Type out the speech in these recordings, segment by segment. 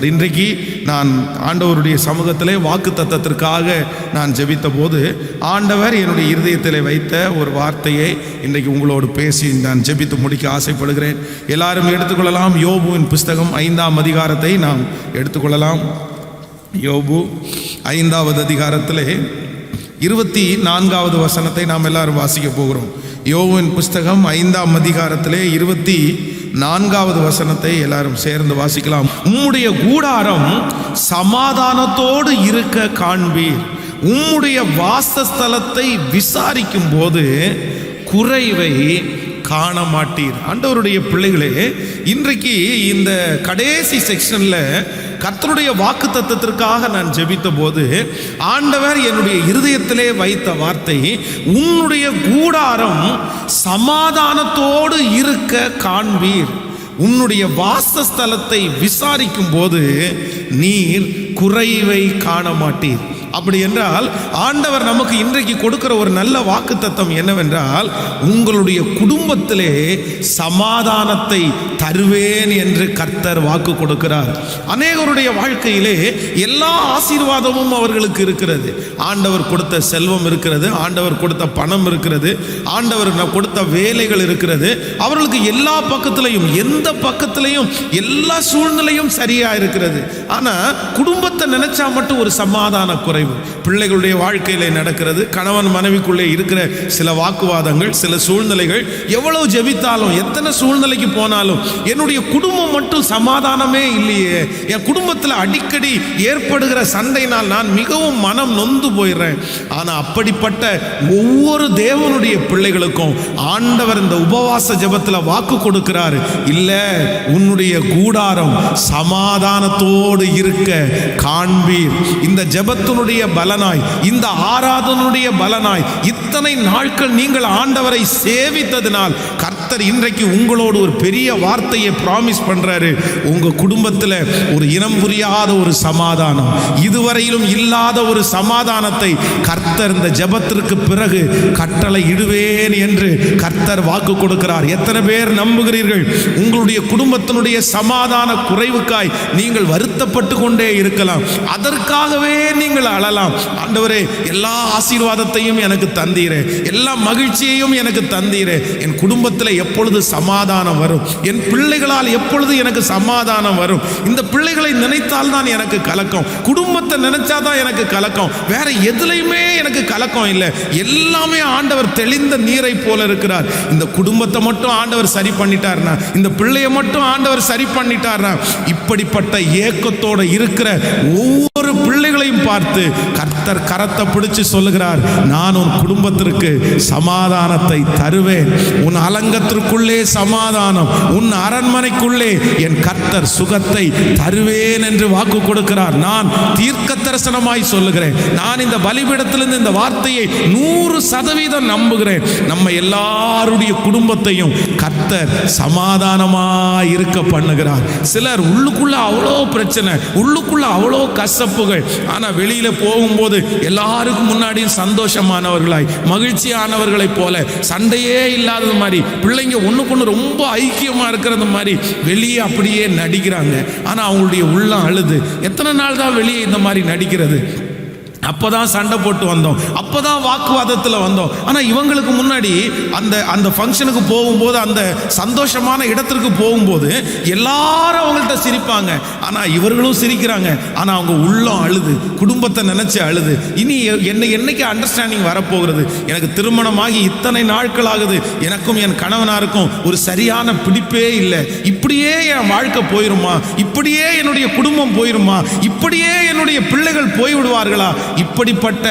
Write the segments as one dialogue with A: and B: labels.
A: செய்வார். இன்றைக்கு நான் ஆண்டவருடைய சமூகத்திலே வாக்கு தத்தத்திற்காக நான் ஜெபித்த போது ஆண்டவர் என்னுடைய இருதயத்தில் வைத்த ஒரு வார்த்தையை இன்றைக்கு உங்களோடு பேசி நான் ஜெபித்து முடிக்க ஆசைப்படுகிறேன். எல்லாரும் எடுத்துக்கொள்ளலாம். யோபுவின் புஸ்தகம் 5ஆம் அதிகாரத்தை நாம் எடுத்துக்கொள்ளலாம். யோபு 5வது அதிகாரத்திலே 24வது வசனத்தை நாம் எல்லாரும் வாசிக்க போகிறோம். யோபுவின் புஸ்தகம் 5ஆம் அதிகாரத்திலே 24வது வசனத்தை எல்லாரும் சேர்ந்து வாசிக்கலாம். உம்முடைய கூடாரம் சமாதானத்தோடு இருக்க காண்பீர், உம்முடைய வாசஸ்தலத்தை விசாரிக்கும் போது குறைவை காண மாட்டீர். ஆண்டவருடைய பிள்ளைகளே, இன்றைக்கு இந்த கடைசி செக்ஷன்ல கர்த்தருடைய வாக்கு தத்தத்திற்காக நான் ஜெபித்த போது ஆண்டவர் என்னுடைய இருதயத்திலே வைத்த வார்த்தை, உன்னுடைய கூடாரம் சமாதானத்தோடு இருக்க காண்பீர், உன்னுடைய வாசஸ்தலத்தை விசாரிக்கும் போது நீர் குறைவை காண மாட்டீர். அப்படி என்றால் ஆண்டவர் நமக்கு இன்றைக்கு கொடுக்கிற ஒரு நல்ல வாக்குத்தத்தம் என்னவென்றால், உங்களுடைய குடும்பத்திலே சமாதானத்தை தருவேன் என்று கர்த்தர் வாக்கு கொடுக்கிறார். அநேகருடைய வாழ்க்கையிலே எல்லா ஆசீர்வாதமும் அவர்களுக்கு இருக்கிறது. ஆண்டவர் கொடுத்த செல்வம் இருக்கிறது, ஆண்டவர் கொடுத்த பணம் இருக்கிறது, ஆண்டவர் கொடுத்த வேலைகள் இருக்கிறது. அவர்களுக்கு எல்லா பக்கத்திலையும், எந்த பக்கத்திலையும், எல்லா சூழ்நிலையும் சரியா இருக்கிறது. ஆனா குடும்பத்தை நினைச்சா மட்டும் ஒரு சமாதான குறை. பிள்ளைகளுடைய வாழ்க்கையிலே நடக்கிறது, கணவன் மனைவிக்குள்ளே இருக்கிற சில வாக்குவாதங்கள், சில சூழ்நிலைகள். எவ்வளவு ஜெபித்தாலும், எத்தனை சூழ்நிலைக்கு போனாலும் என்னுடைய குடும்பம் மட்டும் சமாதானமே இல்லையே, என் குடும்பத்தில் அடிக்கடி ஏற்படுகிற சண்டையினால் நான் மிகவும் மனம் நொந்து போயிடுறேன். ஆனா அப்படிப்பட்ட ஒவ்வொரு தேவனுடைய பிள்ளைகளுக்கும் ஆண்டவர் இந்த உபவாச ஜெபத்தில் வாக்கு கொடுக்கிறார். இல்ல, உன்னுடைய கூடாரம் சமாதானத்தோடு இருக்க காண்பீர். இந்த ஜெபத்தினுடைய பலனாய், இந்த ஆராதனுடைய பலனாய், இத்தனை நாட்கள் நீங்கள் ஆண்டவரை சேவித்ததினால் கர்த்தர் இன்றைக்கு உங்களோடு ஒரு பெரிய வார்த்தையை பிராமிஸ் பண்றாரு. உங்க குடும்பத்தில் ஒரு இனம் புரியாத ஒரு சமாதானம், இதுவரையிலும் இல்லாத ஒரு சமாதானத்தை கர்த்தர் இந்த ஜெபத்திற்கு பிறகு கட்டளை இடுவேன் என்று கர்த்தர் வாக்கு கொடுக்கிறார். எத்தனை பேர் நம்புகிறீர்கள்? உங்களுடைய குடும்பத்தினுடைய சமாதான குறைவுக்காய் நீங்கள் வருத்தப்பட்டு கொண்டே இருக்கலாம். அதற்காகவே நீங்கள் அழலாம். ஆண்டவரே, எல்லா ஆசீர்வாதத்தையும் எனக்கு தந்தீரே, எல்லா மகிழ்ச்சியையும் எனக்கு தந்தீரே, என் குடும்பத்தில் எப்பொழுது சமாதானம் வரும், என் பிள்ளைகளால் எப்பொழுது எனக்கு சமாதானம் வரும், இந்த பிள்ளைகளை நினைத்தால் தான் எனக்கு கலக்கம், குடும்பத்தை நினைச்சாதான் எனக்கு கலக்கம், வேற எதுலையுமே எனக்கு கலக்கம் இல்லை. எல்லாமே ஆண்டவர் தெளிந்த நீரை போல இருக்கிறார். இந்த குடும்பத்தை மட்டும் ஆண்டவர் சரி பண்ணிட்டார்னா, இந்த பிள்ளையை மட்டும் ஆண்டவர் சரி பண்ணிட்டார்னா, இப்படிப்பட்ட ஏக்கத்தோடு இருக்கிற ஒவ்வொரு பிள்ளைகளையும் பார்த்து கர்த்தர் கரத்தை பிடிச்சு சொல்லுகிறார், நான் உன் குடும்பத்திற்கு சமாதானத்தை தருவேன், உன் அலங்கத்திற்குள்ளே சமாதானம், உன் அரண்மனைக்குள்ளே என் கர்த்தர் சுகத்தை தருவேன் என்று வாக்கு கொடுக்கிறார். நான் தீர்க்க தரிசனமாய் சொல்லுகிறேன். நான் இந்த பலிபீடத்திலிருந்து இந்த வார்த்தையை 100% நம்புகிறேன். நம்ம எல்லாருடைய குடும்பத்தையும் கர்த்தர் சமாதானமாய் இருக்க பண்ணுகிறார். சிலர் உள்ளுக்குள்ள அவ்வளோ பிரச்சனை, உள்ளுக்குள்ள அவ்வளோ கசப்புகள், ஆனா வெளியில போகும்போது எல்லாருக்கும் முன்னாடி சந்தோஷமானவர்களாய், மகிழ்ச்சியானவர்களை போல, சண்டையே இல்லாதது மாதிரி, பிள்ளைங்க ஒண்ணுக்கு ரொம்ப ஐக்கியமா இருக்கிறது மாதிரி வெளியே அப்படியே நடிக்கிறாங்க. ஆனா அவங்களுடைய உள்ளம் அழுது. எத்தனை நாள் தான் வெளியே இந்த மாதிரி நடிக்கிறது? அப்பதான் சண்டை போட்டு வந்தோம், அப்பதான் வாக்குவாதத்தில் வந்தோம். ஆனால் இவங்களுக்கு முன்னாடி அந்த ஃபங்க்ஷனுக்கு போகும்போது, அந்த சந்தோஷமான இடத்திற்கு போகும்போது எல்லாரும் அவங்கள்ட்ட சிரிப்பாங்க. ஆனால் இவர்களும் சிரிக்கிறாங்க. ஆனால் அவங்க உள்ளம் அழுது, குடும்பத்தை நினைச்சு அழுது. இனி என்னைக்கு அண்டர்ஸ்டாண்டிங் வரப்போகிறது? எனக்கு திருமணமாகி இத்தனை நாட்கள் ஆகுது, எனக்கும் என் கணவனாருக்கும் ஒரு சரியான பிடிப்பே இல்லை. இப்படியே என் வாழ்க்கை போயிருமா? இப்படியே என்னுடைய குடும்பம் போயிருமா? இப்படியே என்னுடைய பிள்ளைகள் போய்விடுவார்களா? இப்படிப்பட்ட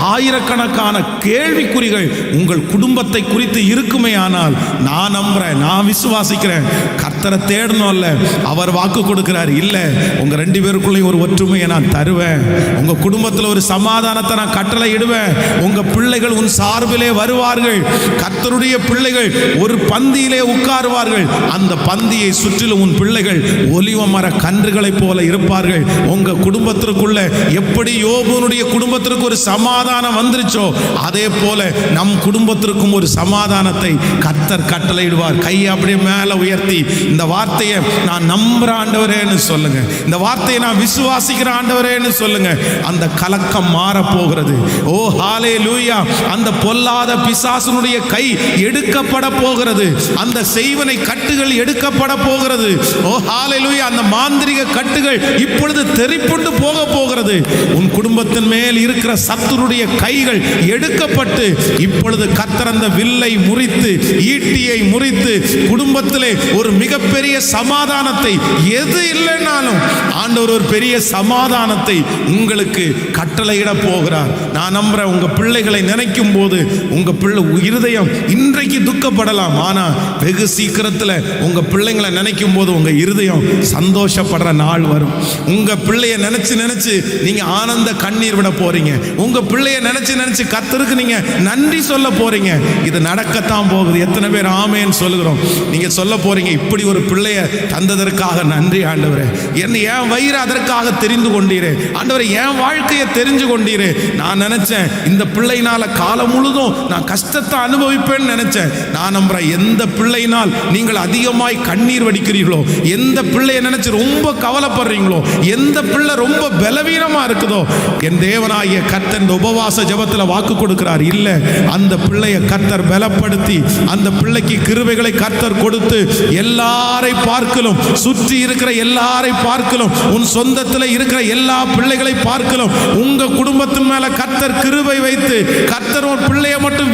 A: ஆயிரக்கணக்கான கேள்விக்குறிகள் உங்கள் குடும்பத்தை குறித்து இருக்குமே. ஆனால் நான் நம்புறேன், நான் விசுவாசிக்கிறேன், கர்த்தரை தேடணும்ல, அவர் வாக்கு கொடுக்கிறார். இல்ல, உங்க 2 பேருக்குள்ளே ஒரு ஒற்றுமையை நான் தருவேன், உங்க குடும்பத்தில் ஒரு சமாதானத்தை நான் கட்டளை இடுவேன், உங்க பிள்ளைகள் உன் சார்பிலே வருவார்கள், கர்த்தருடைய பிள்ளைகள் ஒரு பந்தியிலே உட்காருவார்கள், அந்த பந்தியை சுற்றிலும் உன் பிள்ளைகள் ஒலிவ மர கன்றுகளை போல இருப்பார்கள். உங்க குடும்பத்திற்குள்ள எப்படி யோபுனுடைய குடும்பத்திற்கு ஒரு சமாதானம் வந்துருச்சோ அதே போல நம் குடும்பத்திற்கும் ஒரு சமாதானத்தை கர்த்தர் கட்டளையிடுவார். கையை அப்படியே மேல உயர்த்தி இந்த வார்த்தையை நான் நம்புற ஆண்டவரேன்னு சொல்லுங்க. இந்த வார்த்தையை நான் விசுவாசிக்கிற ஆண்டவரேன்னு சொல்லுங்க. அந்த கலக்கம் மாற போகிறது. ஓ ஹalleluya. அந்த பொல்லாத பிசாசுனுடைய கை எடுக்கப்பட போகிறது. அந்த செய்வனை கட்டுகள் எடுக்கப்பட போகிறது. ஓ ஹalleluya. அந்த மாந்திரிக கட்டுகள் இப்பொழுது தெறிப்புண்டு போக போகிறது. உன் குடும்பத்தின் மேல் இருக்கிற சத்துருடைய கைகள் எடுக்கப்பட்டு இப்பொழுது கர்த்தர் அந்த வில்லை முறித்து ஈட்டியை முறித்து குடும்பத்திலே ஒரு மிகப்பெரிய சமாதானத்தை, எது இல்லைனாலும் ஆண்டவர் ஒரு பெரிய சமாதானத்தை உங்களுக்கு கட்டளையிட போகிறார். நான் நம்புறேன். உங்க பிள்ளைகளை நினைக்கும் போது உங்க பிள்ளை இருதயம் இன்றைக்கு துக்கப்படலாம், ஆனா வெகு சீக்கிரத்தில் உங்க பிள்ளைங்களை நினைக்கும் போது உங்க இருதயம் சந்தோஷப்படுற நாள் வரும். உங்க பிள்ளைய நினைச்சு நினைச்சு நீங்க ஆனந்த கண்ணீர் விட போறீங்க. உங்க பிள்ளைய நினைச்சு நினைச்சு கர்த்தருக்கு நீங்க நன்றி சொல்ல போறீங்க. இது நடக்கத்தான் போகுது. எத்தனை பேர் ஆமேன்னு சொல்லுகிறோம்? நீங்க சொல்ல போறீங்க, இப்படி ஒரு பிள்ளைய தந்ததற்காக நன்றி ஆண்டவரே. என்ன என் வயிறு அதற்காக தெரிந்து கொண்டீரே ஆண்டவரே, என் வாழ்க்கையை தெரிஞ்சு கொண்டீரே. நான் நினைச்சேன் இந்த பிள்ளையினால காலம் முழுதும் நான் கஷ்டத்தை அனுபவிப்பேன்னு நினைச்சேன். நான் நம்புறேன், எந்த பிள்ளையினால் நீங்கள் அதிகமாய் கண்ணீர் வடிக்கிறீர்களோ, எந்த பிள்ளையை நினைச்சு ரொம்ப கவலைப்படுறீங்களோ, எந்த பிள்ளை ரொம்ப பலவீனமா இருக்குதோ, என் தேவனாகிய கர்த்தர் இந்த உபவாச ஜெபத்தில் வாக்கு கொடுக்கிறார். இல்ல, அந்த பிள்ளையை கர்த்தர் பலப்படுத்தி அந்த பிள்ளைக்கு கிருபைகளை கர்த்தர் கொடுத்து எல்லாரை பார்க்கலும், சுற்றி இருக்கிற எல்லாரை பார்க்கலும், உன் சொந்தத்தில் இருக்கிற எல்லா பிள்ளைகளை பார்க்கலும் உங்க குடும்பத்தின் மேல கர்த்தர் கிருபை வைத்து கர்த்தர் ஒரு பிள்ளையை மட்டும்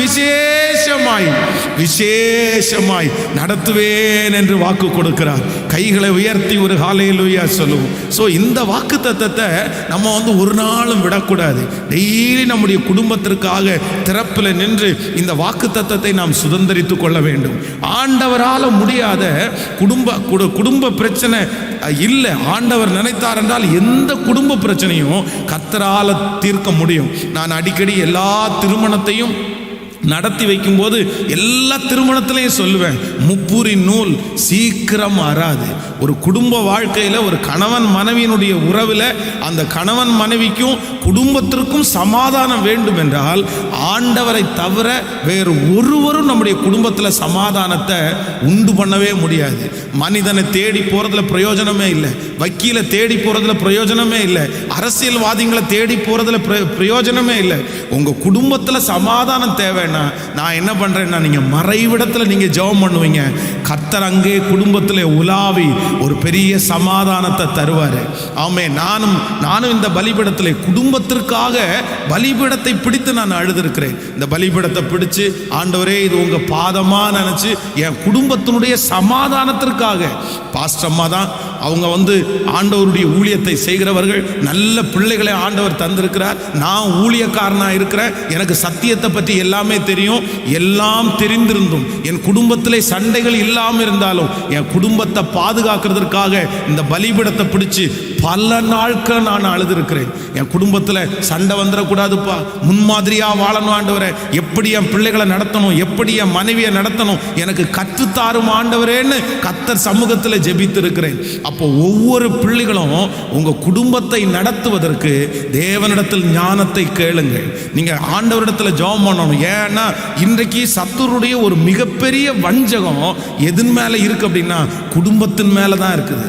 A: விசேஷமாய் நடத்துவேன் என்று வாக்கு கொடுக்கிறார். கைகளை உயர்த்தி ஒரு ஹல்லேலூயா சொல்லுவோம். சோ இந்த வாக்கு தத்தத்தை நம்ம ஒரு நாளும் விடக்கூடாது. டெய்லி நம்முடைய குடும்பத்திற்காக திறப்பில் நின்று இந்த வாக்கு தத்தத்தை நாம் சுதந்திரித்துக் கொள்ள வேண்டும். ஆண்டவரால முடியாத குடும்ப பிரச்சனை இல்லை. ஆண்டவர் நினைத்தார் என்றால் எந்த குடும்ப பிரச்சனையும் கர்த்தரால தீர்க்க முடியும். நான் அடிக்கடி எல்லா திருமணத்தையும் நடத்தி வைக்கும் போது எல்லா திருமணத்திலையும் சொல்லுவேன், முப்புரின் நூல் சீக்கிரம் மாறாது. ஒரு குடும்ப வாழ்க்கையில் ஒரு கணவன் மனைவியினுடைய உறவில் அந்த கணவன் மனைவிக்கும் குடும்பத்திற்கும் சமாதானம் வேண்டும் என்றால் ஆண்டவரை தவிர வேறு ஒருவரும் நம்முடைய குடும்பத்தில் சமாதானத்தை உண்டு பண்ணவே முடியாது. மனிதனை தேடி போறதுல பிரயோஜனமே இல்லை, வக்கீலை தேடி போறதுல பிரயோஜனமே இல்லை, அரசியல்வாதிகளை தேடி போறதுல பிரயோஜனமே இல்லை. உங்க குடும்பத்தில் சமாதானம் தேவை. நான் என்ன பண்றேன்னா, நீங்க மறைவிடத்தில் நீங்க ஜெபம் பண்ணுவீங்க, கர்த்தர் அங்கே குடும்பத்தில் உலாவி ஒரு பெரிய சமாதானத்தை தருவாரு. ஆமே. நானும் இந்த பலிபீடத்தில் குடும்பத்திற்காக பலிபீடத்தை பிடித்து நான் அழுதிருக்கிறேன். இந்த பலிபீடத்தை பிடிச்சு, ஆண்டவரே இது உங்க பாதமா நினைச்சு என் குடும்பத்தினுடைய சமாதானத்திற்காக. பாஸ்டர் அம்மா தான் அவங்க ஆண்டவருடைய ஊழியத்தை செய்கிறவர்கள். நல்ல பிள்ளைகளை ஆண்டவர் தந்திருக்கிறார். நான் ஊழியக்காரனா இருக்கிறேன். எனக்கு சத்தியத்தை பற்றி எல்லாமே தெரியும். எல்லாம் தெரிந்திருந்தும் என் குடும்பத்திலே சண்டைகள் இல்லாமல் இருந்தாலும் என் குடும்பத்தை பாதுகாக்கிறதுக்காக இந்த பலிபீடத்தை பிடிச்சு பல நாட்கள் நான் அழுதிருக்கிறேன். என் குடும்பத்தில் சண்டை வந்துடக்கூடாதுப்பா, முன்மாதிரியா வாழணும் ஆண்டவரே, எப்படி என் பிள்ளைகளை நடத்தணும், எப்படி என் மனைவியை நடத்தணும், எனக்கு கற்றுத்தாரும் ஆண்டவரேன்னு கர்த்தர் சமூகத்தில் ஜெபித்திருக்கிறேன். அப்போ ஒவ்வொரு பிள்ளைகளும் உங்க குடும்பத்தை நடத்துவதற்கு தேவனிடத்தில் ஞானத்தை கேளுங்கள். நீங்க ஆண்டவரிடத்தில் ஜெபம் பண்ணணும். ஏன்னா இன்றைக்கு சத்துருடைய ஒரு மிகப்பெரிய வஞ்சகம் எதன் மேல இருக்கு அப்படின்னா குடும்பத்தின் மேல தான் இருக்குது.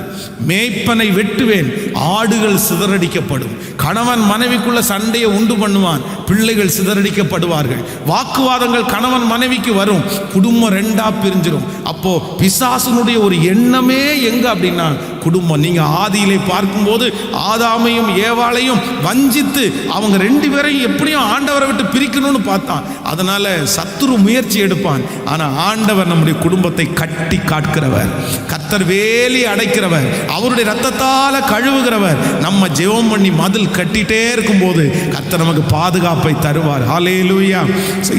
A: மேய்ப்பனை வெட்டுவேன், ஆடுகள் சிதறடிக்கப்படும். கணவன் மனைவிக்குள்ள சண்டையை உண்டு பண்ணுவான், பிள்ளைகள் சிதறடிக்கப்படுவார்கள். வாக்குவாதங்கள் கணவன் மனைவிக்கு வரும், குடும்பம் ரெண்டா பிரிஞ்சிடும். அப்போ பிசாசுனுடைய ஒரு எண்ணமே எங்க அப்படின்னா குடும்பம். நீங்க ஆதியிலே பார்க்கும்போது ஆதாமையும் ஏவாளையும் வஞ்சித்து அவங்க ரெண்டு பேரையும் எப்படியும் ஆண்டவரை விட்டு பிரிக்கணும்னு பார்த்தான். அதனால சத்துரு முயற்சி எடுப்பான். ஆனா ஆண்டவர் நம்முடைய குடும்பத்தை கட்டி காட்கிறவர், கர்த்தர் வேலி அடைக்கிறவர், அவருடைய ரத்தத்தால கழுவுகிறவர். நம்ம ஜெபம் பண்ணி மதில் கட்டிட்டே இருக்கும் போது கர்த்தர் நமக்கு பாதுகாப்பை தருவார். ஹல்லேலூயா.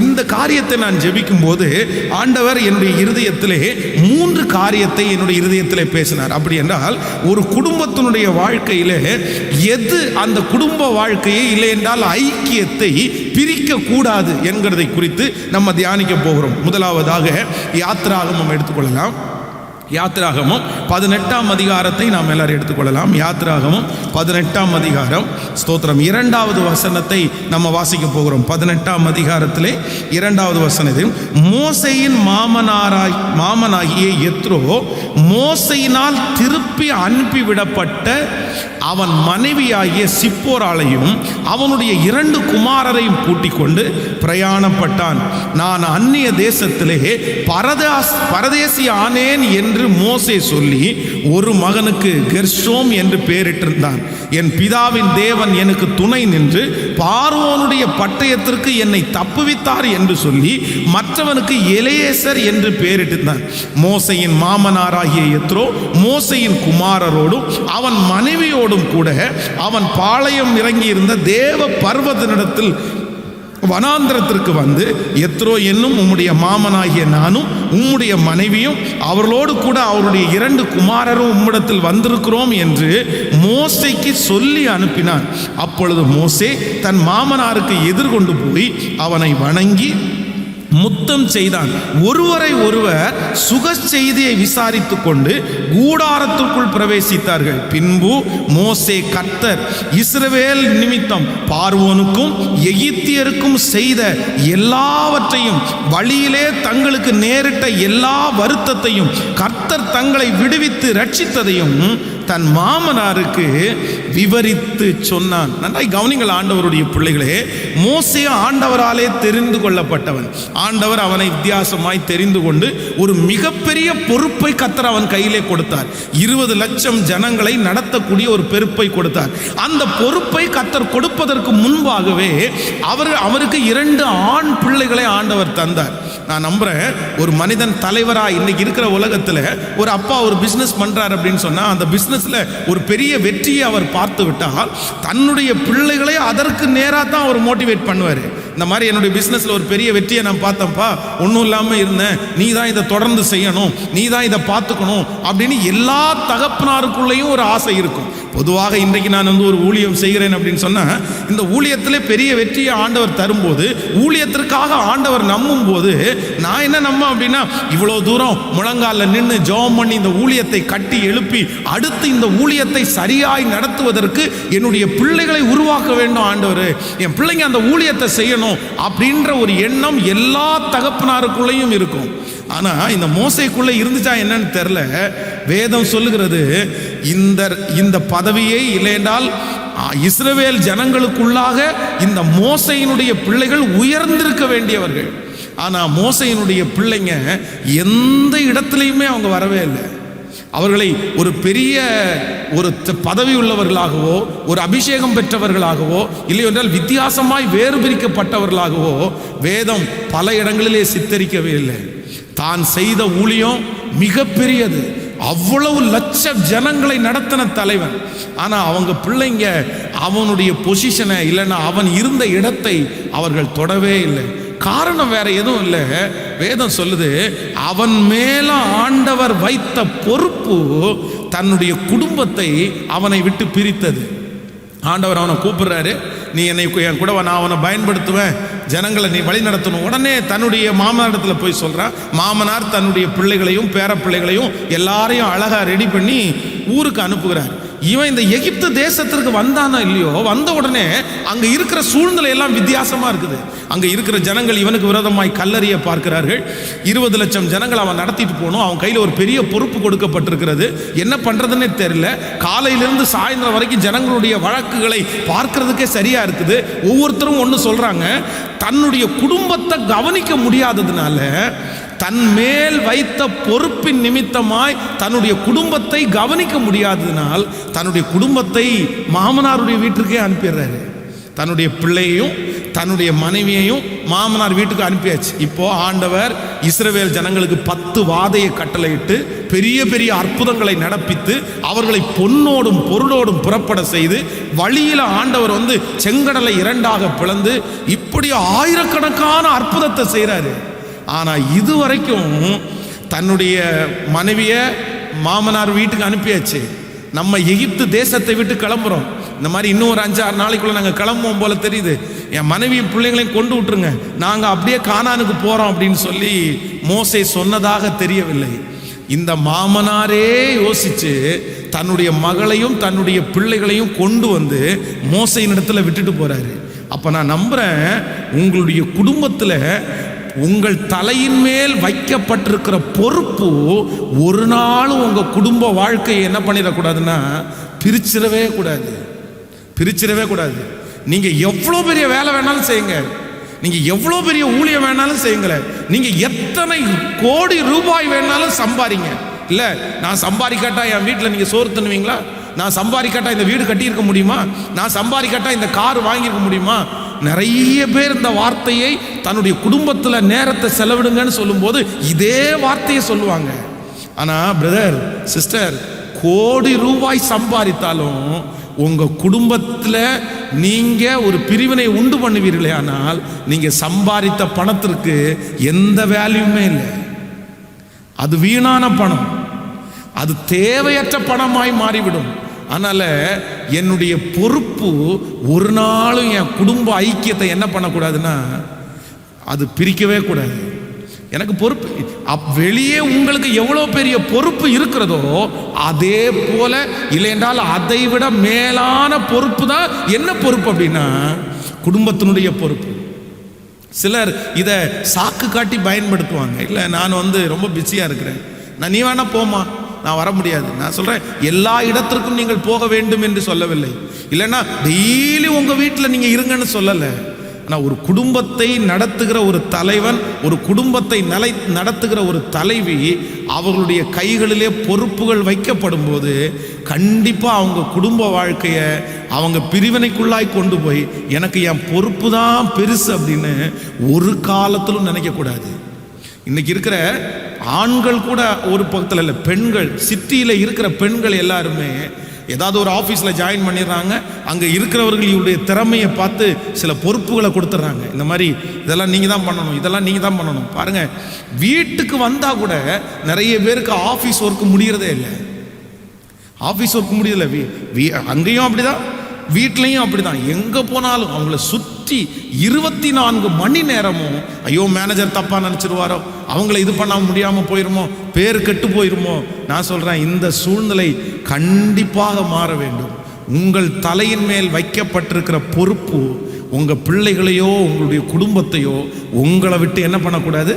A: இந்த காரியத்தை நான் ஜெபிக்கும் போது ஆண்டவர் என்னுடைய இருதயத்திலே 3 காரியத்தை என்னுடைய இருதயத்திலே பேசினார். அப்படி என்றால் ஒரு குடும்பத்தினுடைய வாழ்க்கையிலே எது அந்த குடும்ப வாழ்க்கையை இல்லை என்றால் ஐக்கியத்தை பிரிக்க கூடாது என்கிறதை குறித்து நம்ம தியானிக்க போகிறோம். முதலாவதாக யாத்திராகமம் எடுத்துக்கொள்ளலாம். யாத்திராகமம் 18ஆம் அதிகாரத்தை நாம் எல்லாரும் எடுத்துக்கொள்ளலாம். யாத்திராகமம் 18ஆம் அதிகாரம், ஸ்தோத்திரம், 2வது வசனத்தை நம்ம வாசிக்க போகிறோம். 18ஆம் அதிகாரத்திலே 2வது வசனத்தில், மோசேயின் மாமனாகிய எத்ரோ மோசேயினால் திருப்பி அனுப்பிவிடப்பட்ட அவன் மனைவியாகிய சிப்போராளையும் அவனுடைய 2 குமாரரையும் கூட்டிக் கொண்டு பிரயாணப்பட்டான். நான் அந்நிய தேசத்திலே பரதேசி ஆனேன் என்று மோசே சொல்லி ஒரு மகனுக்கு கெர்ஷோம் என்று பெயரிட்டிருந்தான். என் பிதாவின் தேவன் எனக்கு துணை நின்று பார்வோனுடைய பட்டயத்திற்கு என்னை தப்புவித்தார் என்று சொல்லி மற்றவனுக்கு எலியேசர் என்று பெயரிட்டிருந்தான். மோசேயின் மாமனாராகிய எத்ரோ மோசேயின் குமாரரோடும் அவன் மனைவியோடும் கூட அவன் பாளையம் இறங்கியிருந்த தேவ பர்வதனிடத்தில் வனாந்திரத்திற்கு வந்து, எத்ரோ என்னும் உம்முடைய மாமனாகிய நானும் உம்முடைய மனைவியும் அவர்களோடு கூட அவருடைய 2 குமாரரும் உம்மிடத்தில் வந்திருக்கிறோம் என்று மோசேக்கு சொல்லி அனுப்பினான். அப்பொழுது மோசே தன் மாமனாருக்கு எதிர்கொண்டு போய் அவனை வணங்கி முத்தம் செய்தான். ஒருவரை ஒருவர் சுக செய்தியை விசாரித்துக் கொண்டு கூடாரத்திற்குள் பிரவேசித்தார்கள். பின்பு மோசே கர்த்தர் இஸ்ரவேல் நிமித்தம் பார்வோனுக்கும் எகிப்தியருக்கும் செய்த எல்லாவற்றையும், வழியிலே தங்களுக்கு நேரிட்ட எல்லா வருத்தத்தையும், கர்த்தர் தங்களை விடுவித்து ரட்சித்ததையும் தன் மாமனாருக்கு விவரித்து சொன்னான். நன்றாய் கவனிங்கள் ஆண்டவருடைய பிள்ளைகளே, மோசே ஆண்டவராலே தெரிந்து கொள்ளப்பட்டவன். ஆண்டவர் அவனை வித்தியாசமாய் தெரிந்து கொண்டு ஒரு மிகப்பெரிய பொறுப்பை கர்த்தர் அவன் கையிலே கொடுத்தார். 20 லட்சம் ஜனங்களை நடத்தக்கூடிய ஒரு பொறுப்பை கொடுத்தார். அந்த பொறுப்பை கர்த்தர் கொடுப்பதற்கு முன்பாகவே அவருக்கு 2 ஆண் பிள்ளைகளை ஆண்டவர் தந்தார். நான் நம்புறேன், ஒரு மனிதன் தலைவரா இன்னைக்கு இருக்கிற உலகத்துல ஒரு அப்பா ஒரு பிசினஸ் பண்றாரு அப்படின்னு சொன்னா, அந்த பிசினஸ்ல ஒரு பெரிய வெற்றியை அவர் பார்த்து விட்டால் தன்னுடைய பிள்ளைகளை அதற்கு நேராக தான் அவர் மோட்டிவேட் பண்ணுவார். இந்த மாதிரி என்னுடைய பிஸ்னஸில் ஒரு பெரிய வெற்றியை நான் பார்த்தேன்ப்பா, ஒன்றும் இல்லாமல் இருந்தேன், நீ தான் இதை தொடர்ந்து செய்யணும், நீ தான் இதை பார்த்துக்கணும் அப்படின்னு எல்லா தகப்பனாருக்குள்ளேயும் ஒரு ஆசை இருக்கும். பொதுவாக இன்றைக்கு நான் ஒரு ஊழியம் செய்கிறேன் அப்படின்னு சொன்னால், இந்த ஊழியத்திலே பெரிய வெற்றியை ஆண்டவர் தரும்போது, ஊழியத்திற்காக ஆண்டவர் நம்பும் போது நான் என்ன நம்ப அப்படின்னா, இவ்வளோ தூரம் முழங்காலில் நின்று ஜெபம் பண்ணி இந்த ஊழியத்தை கட்டி எழுப்பி அடுத்து இந்த ஊழியத்தை சரியாய் நடத்துவதற்கு என்னுடைய பிள்ளைகளை உருவாக்க வேண்டும் ஆண்டவர், என் பிள்ளைங்க அந்த ஊழியத்தை செய்யணும் அப்படின்ற ஒரு எண்ணம் எல்லா தகப்பனாருக்குள்ளேயும் இருக்கும். ஆனா இந்த மோசேக்குள்ள இருந்துச்சா என்னன்னு தெரியல. வேதம் சொல்லுகிறது, இந்த பதவியை இல்லையென்றால் இஸ்ரவேல் ஜனங்களுக்குள்ளாக இந்த மோசேயினுடைய பிள்ளைகள் உயர்ந்திருக்க வேண்டியவர்கள். ஆனா மோசேயினுடைய பிள்ளைங்க எந்த இடத்துலையுமே அவங்க வரவே இல்லை. அவர்களை ஒரு பெரிய ஒரு பதவி உள்ளவர்களாகவோ, ஒரு அபிஷேகம் பெற்றவர்களாகவோ, இல்லை என்றால் வித்தியாசமாய் வேறு பிரிக்கப்பட்டவர்களாகவோ வேதம் பல இடங்களிலே சித்தரிக்கவே இல்லை. தான் செய்த ஊழியம் மிகப்பெரியது, அவ்வளவு லட்ச ஜனங்களை நடத்தின தலைவன். ஆனா அவங்க பிள்ளைங்க அவனுடைய பொசிஷனை இல்லைன்னா அவன் இருந்த இடத்தை அவர்கள் தொடவே இல்லை. காரணம் வேற எதுவும் இல்லை. வேதம் சொல்லுது, அவன் மேல ஆண்டவர் வைத்த பொறுப்பு தன்னுடைய குடும்பத்தை அவனை விட்டு பிரித்தது. ஆண்டவர் அவனை கூப்பிடுறாரு, நீ என்னை என் கூட நான் அவனை பயன்படுத்துவேன், ஜனங்களை நீ வழி நடத்தணும். உடனே தன்னுடைய மாமனாரிடத்துல போய் சொல்றான். மாமனார் தன்னுடைய பிள்ளைகளையும் பேர பிள்ளைகளையும் எல்லாரையும் அழகா ரெடி பண்ணி ஊருக்கு அனுப்புகிறார். இவன் இந்த எகிப்து தேசத்திற்கு வந்தானா இல்லையோ, வந்த உடனே அங்க இருக்கிற சூழ்நிலை எல்லாம் வித்தியாசமா இருக்குது. அங்க இருக்கிற ஜனங்கள் இவனுக்கு விரோதமாய் கல்லறிய பார்க்கிறார்கள். 20 லட்சம் ஜனங்கள் அவன் நடத்திட்டு போகணும். அவன் கையில் ஒரு பெரிய பொறுப்பு கொடுக்கப்பட்டிருக்கிறது. என்ன பண்றதுன்னே தெரியல. காலையிலிருந்து சாயந்தரம் வரைக்கும் ஜனங்களுடைய வழக்குகளை பார்க்கறதுக்கே சரியா இருக்குது. ஒவ்வொருத்தரும் ஒன்று சொல்றாங்க, தன்னுடைய குடும்பத்தை கவனிக்க முடியாததுனால தன் மேல் வைத்த பொறுப்பின் நிமித்தமாய் தன்னுடைய குடும்பத்தை கவனிக்க முடியாததினால் தன்னுடைய குடும்பத்தை மாமனாருடைய வீட்டுக்கே அனுப்பிடுறாரு. தன்னுடைய பிள்ளையையும் தன்னுடைய மனைவியையும் மாமனார் வீட்டுக்கு அனுப்பியாச்சு. இப்போ ஆண்டவர் இஸ்ரவேல் ஜனங்களுக்கு 10 வாதையை கட்டளையிட்டு பெரிய பெரிய அற்புதங்களை நடப்பித்து அவர்களை பொன்னோடும் பொருளோடும் புறப்பட செய்து வழியில் ஆண்டவர் செங்கடலை 2ஆக பிளந்து இப்படி ஆயிரக்கணக்கான அற்புதத்தை செய்கிறாரு. ஆனால் இதுவரைக்கும் தன்னுடைய மனைவியை மாமனார் வீட்டுக்கு அனுப்பியாச்சு. நம்ம எகிப்து தேசத்தை விட்டு கிளம்புறோம். இந்த மாதிரி இன்னும் ஒரு 5-6 நாளைக்குள்ள நாங்கள் கிளம்புவோம் போல தெரியுது. என் மனைவியும் பிள்ளைங்களையும் கொண்டு விட்டுருங்க, நாங்கள் அப்படியே கானானுக்கு போகிறோம் அப்படின்னு சொல்லி மோசே சொன்னதாக தெரியவில்லை. இந்த மாமனாரே யோசிச்சு தன்னுடைய மகளையும் தன்னுடைய பிள்ளைகளையும் கொண்டு வந்து மோசையின் இடத்துல விட்டுட்டு போறாரு. அப்ப நான் நம்புறேன், உங்களுடைய குடும்பத்தில் உங்கள் தலையின் மேல் வைக்கப்பட்டிருக்கிற பொறுப்பு ஒரு நாளும் உங்க குடும்ப வாழ்க்கையை என்ன பண்ணிடக்கூடாதுன்னா பிரிச்சிடவே கூடாது. நீங்க எவ்வளவு பெரிய வேலை வேணாலும் செய்யுங்க, நீங்க எவ்வளவு பெரிய ஊழியம் வேணாலும் செய்யுங்களேன், நீங்க எத்தனை கோடி ரூபாய் வேணாலும் சம்பாதிங்க. இல்ல நான் சம்பாதிக்காட்டா என் வீட்டில் நீங்க சோறு தண்ணுவீங்களா? நான் சம்பாதிக்காட்டா இந்த வீடு கட்டியிருக்க முடியுமா? நான் சம்பாதிக்காட்டா இந்த கார் வாங்கியிருக்க முடியுமா? நிறைய பேர் இந்த வார்த்தையை தன்னுடைய குடும்பத்தில் நேரத்தை செலவிடுங்கன்னு சொல்லும்போது இதே வார்த்தையை சொல்லுவாங்க. ஆனா பிரதர் சிஸ்டர், கோடி ரூபாய் சம்பாதித்தாலும் உங்க குடும்பத்தில் நீங்க ஒரு பிரிவினை உண்டு பண்ணுவீர்களே, ஆனால் நீங்க சம்பாதித்த பணத்திற்கு எந்த வேல்யூமே இல்லை. அது வீணான பணம், அது தேவையற்ற பணமாய் மாறிவிடும். அதனால என்னுடைய பொறுப்பு ஒரு நாளும் என் குடும்ப ஐக்கியத்தை என்ன பண்ணக்கூடாதுன்னா அது பிரிக்கவே கூடாது. எனக்கு பொறுப்பு வெளியே உங்களுக்கு எவ்வளோ பெரிய பொறுப்பு இருக்கிறதோ அதே போல இல்லையென்றால் அதை விட மேலான பொறுப்பு தான் என்ன பொறுப்பு அப்படின்னா குடும்பத்தினுடைய பொறுப்பு. சிலர் இதை சாக்கு காட்டி பயன்படுத்துவாங்க. இல்லை நான் ரொம்ப பிஸியாக இருக்கிறேன், நீ வேணா போமா, நான் வர முடியாது. நான் சொல்றேன், எல்லா இடத்திற்கும் நீங்கள் போக வேண்டும் என்று சொல்லவில்லை. இல்லைன்னா டெய்லி உங்க வீட்டில் நீங்க இருங்கன்னு சொல்லலை. ஆனால் ஒரு குடும்பத்தை நடத்துகிற ஒரு தலைவன், ஒரு குடும்பத்தை நடத்துகிற ஒரு தலைவி, அவர்களுடைய கைகளிலே பொறுப்புகள் வைக்கப்படும் போது கண்டிப்பாக அவங்க குடும்ப வாழ்க்கையை அவங்க பிரிவினைக்குள்ளாய் கொண்டு போய் எனக்கு என் பொறுப்பு தான் பெருசு அப்படின்னு ஒரு காலத்திலும் நினைக்கக்கூடாது. இன்னைக்கு இருக்கிற ஆண்கள் கூட ஒரு பக்கத்தில் இல்லை, பெண்கள், சிட்டியில் இருக்கிற பெண்கள் எல்லாருமே ஏதாவது ஒரு ஆஃபீஸில் ஜாயின் பண்ணிடுறாங்க. அங்கே இருக்கிறவர்களுடைய திறமையை பார்த்து சில பொறுப்புகளை கொடுத்துட்றாங்க. இந்த மாதிரி இதெல்லாம் நீங்கள் தான் பண்ணணும், இதெல்லாம் நீங்கள் தான் பண்ணணும். பாருங்கள், வீட்டுக்கு வந்தால் கூட நிறைய பேருக்கு ஆஃபீஸ் ஒர்க்கு முடிகிறதே இல்லை. ஆஃபீஸ் ஒர்க் முடியல, அங்கேயும் அப்படிதான், வீட்லையும் அப்படிதான். எங்கே போனாலும் அவங்கள சுற்றி 24 மணி நேரமும் ஐயோ மேனேஜர் தப்பாக நினச்சிருவாரோ, அவங்கள இது பண்ண முடியாமல் போயிருமோ, பேர் கெட்டு போயிருமோ. நான் சொல்கிறேன், இந்த சூழ்நிலை கண்டிப்பாக மாற வேண்டும். உங்கள் தலையின் மேல் வைக்கப்பட்டிருக்கிற பொறுப்பு உங்கள் பிள்ளைகளையோ உங்களுடைய குடும்பத்தையோ உங்களை விட்டு என்ன பண்ணக்கூடாது.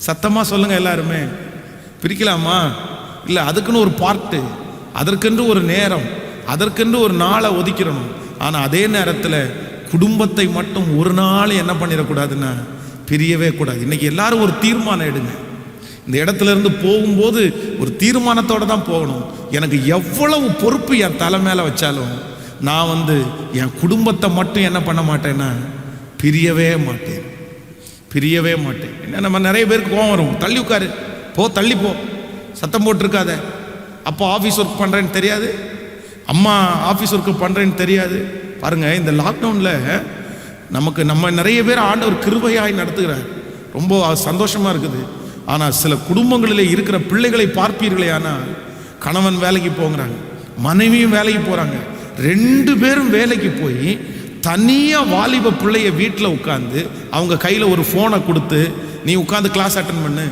A: சத்தமாக சொல்லுங்கள் எல்லாருமே. பிரிக்கலாமா? இல்லை, அதுக்குன்னு ஒரு பார்ட்டு, அதற்கென்று ஒரு நேரம், அதற்கென்று ஒரு நாளை ஒதுக்கிடணும். ஆனால் அதே நேரத்தில் குடும்பத்தை மட்டும் ஒரு நாள் என்ன பண்ணிடக்கூடாதுன்னா பிரியவே கூடாது. இன்னைக்கு எல்லாரும் ஒரு தீர்மானம் எடுங்க. இந்த இடத்துல இருந்து போகும்போது ஒரு தீர்மானத்தோடு தான் போகணும். எனக்கு எவ்வளவு பொறுப்பு என் தலை மேலே வச்சாலும் நான் என் குடும்பத்தை மட்டும் என்ன பண்ண மாட்டேன்னா பிரியவே மாட்டேன். என்ன நம்ம நிறைய பேருக்கு கோவம் வரும், தள்ளி உட்காரு, தள்ளி போ, சத்தம் போட்டிருக்காத, அப்போ ஆஃபீஸ் ஒர்க் பண்ணுறேன்னு தெரியாது, அம்மா ஆஃபீஸ் ஒர்க்கு பண்ணுறேன்னு தெரியாது. பாருங்கள், இந்த லாக்டவுனில் நம்ம நிறைய பேர் ஆண்டவர் கிருபையாய் நடத்துகிறார், ரொம்ப சந்தோஷமாக இருக்குது. ஆனால் சில குடும்பங்களிலே இருக்கிற பிள்ளைகளை பார்ப்பீர்களே, ஆனால் கணவன் வேலைக்கு போகிறாங்க, மனைவியும் வேலைக்கு போகிறாங்க, 2 பேரும் வேலைக்கு போய் தனியாக வாலிப பிள்ளைய வீட்டில் உட்காந்து அவங்க கையில் ஒரு ஃபோனை கொடுத்து நீ உட்காந்து கிளாஸ் அட்டன் பண்ணு,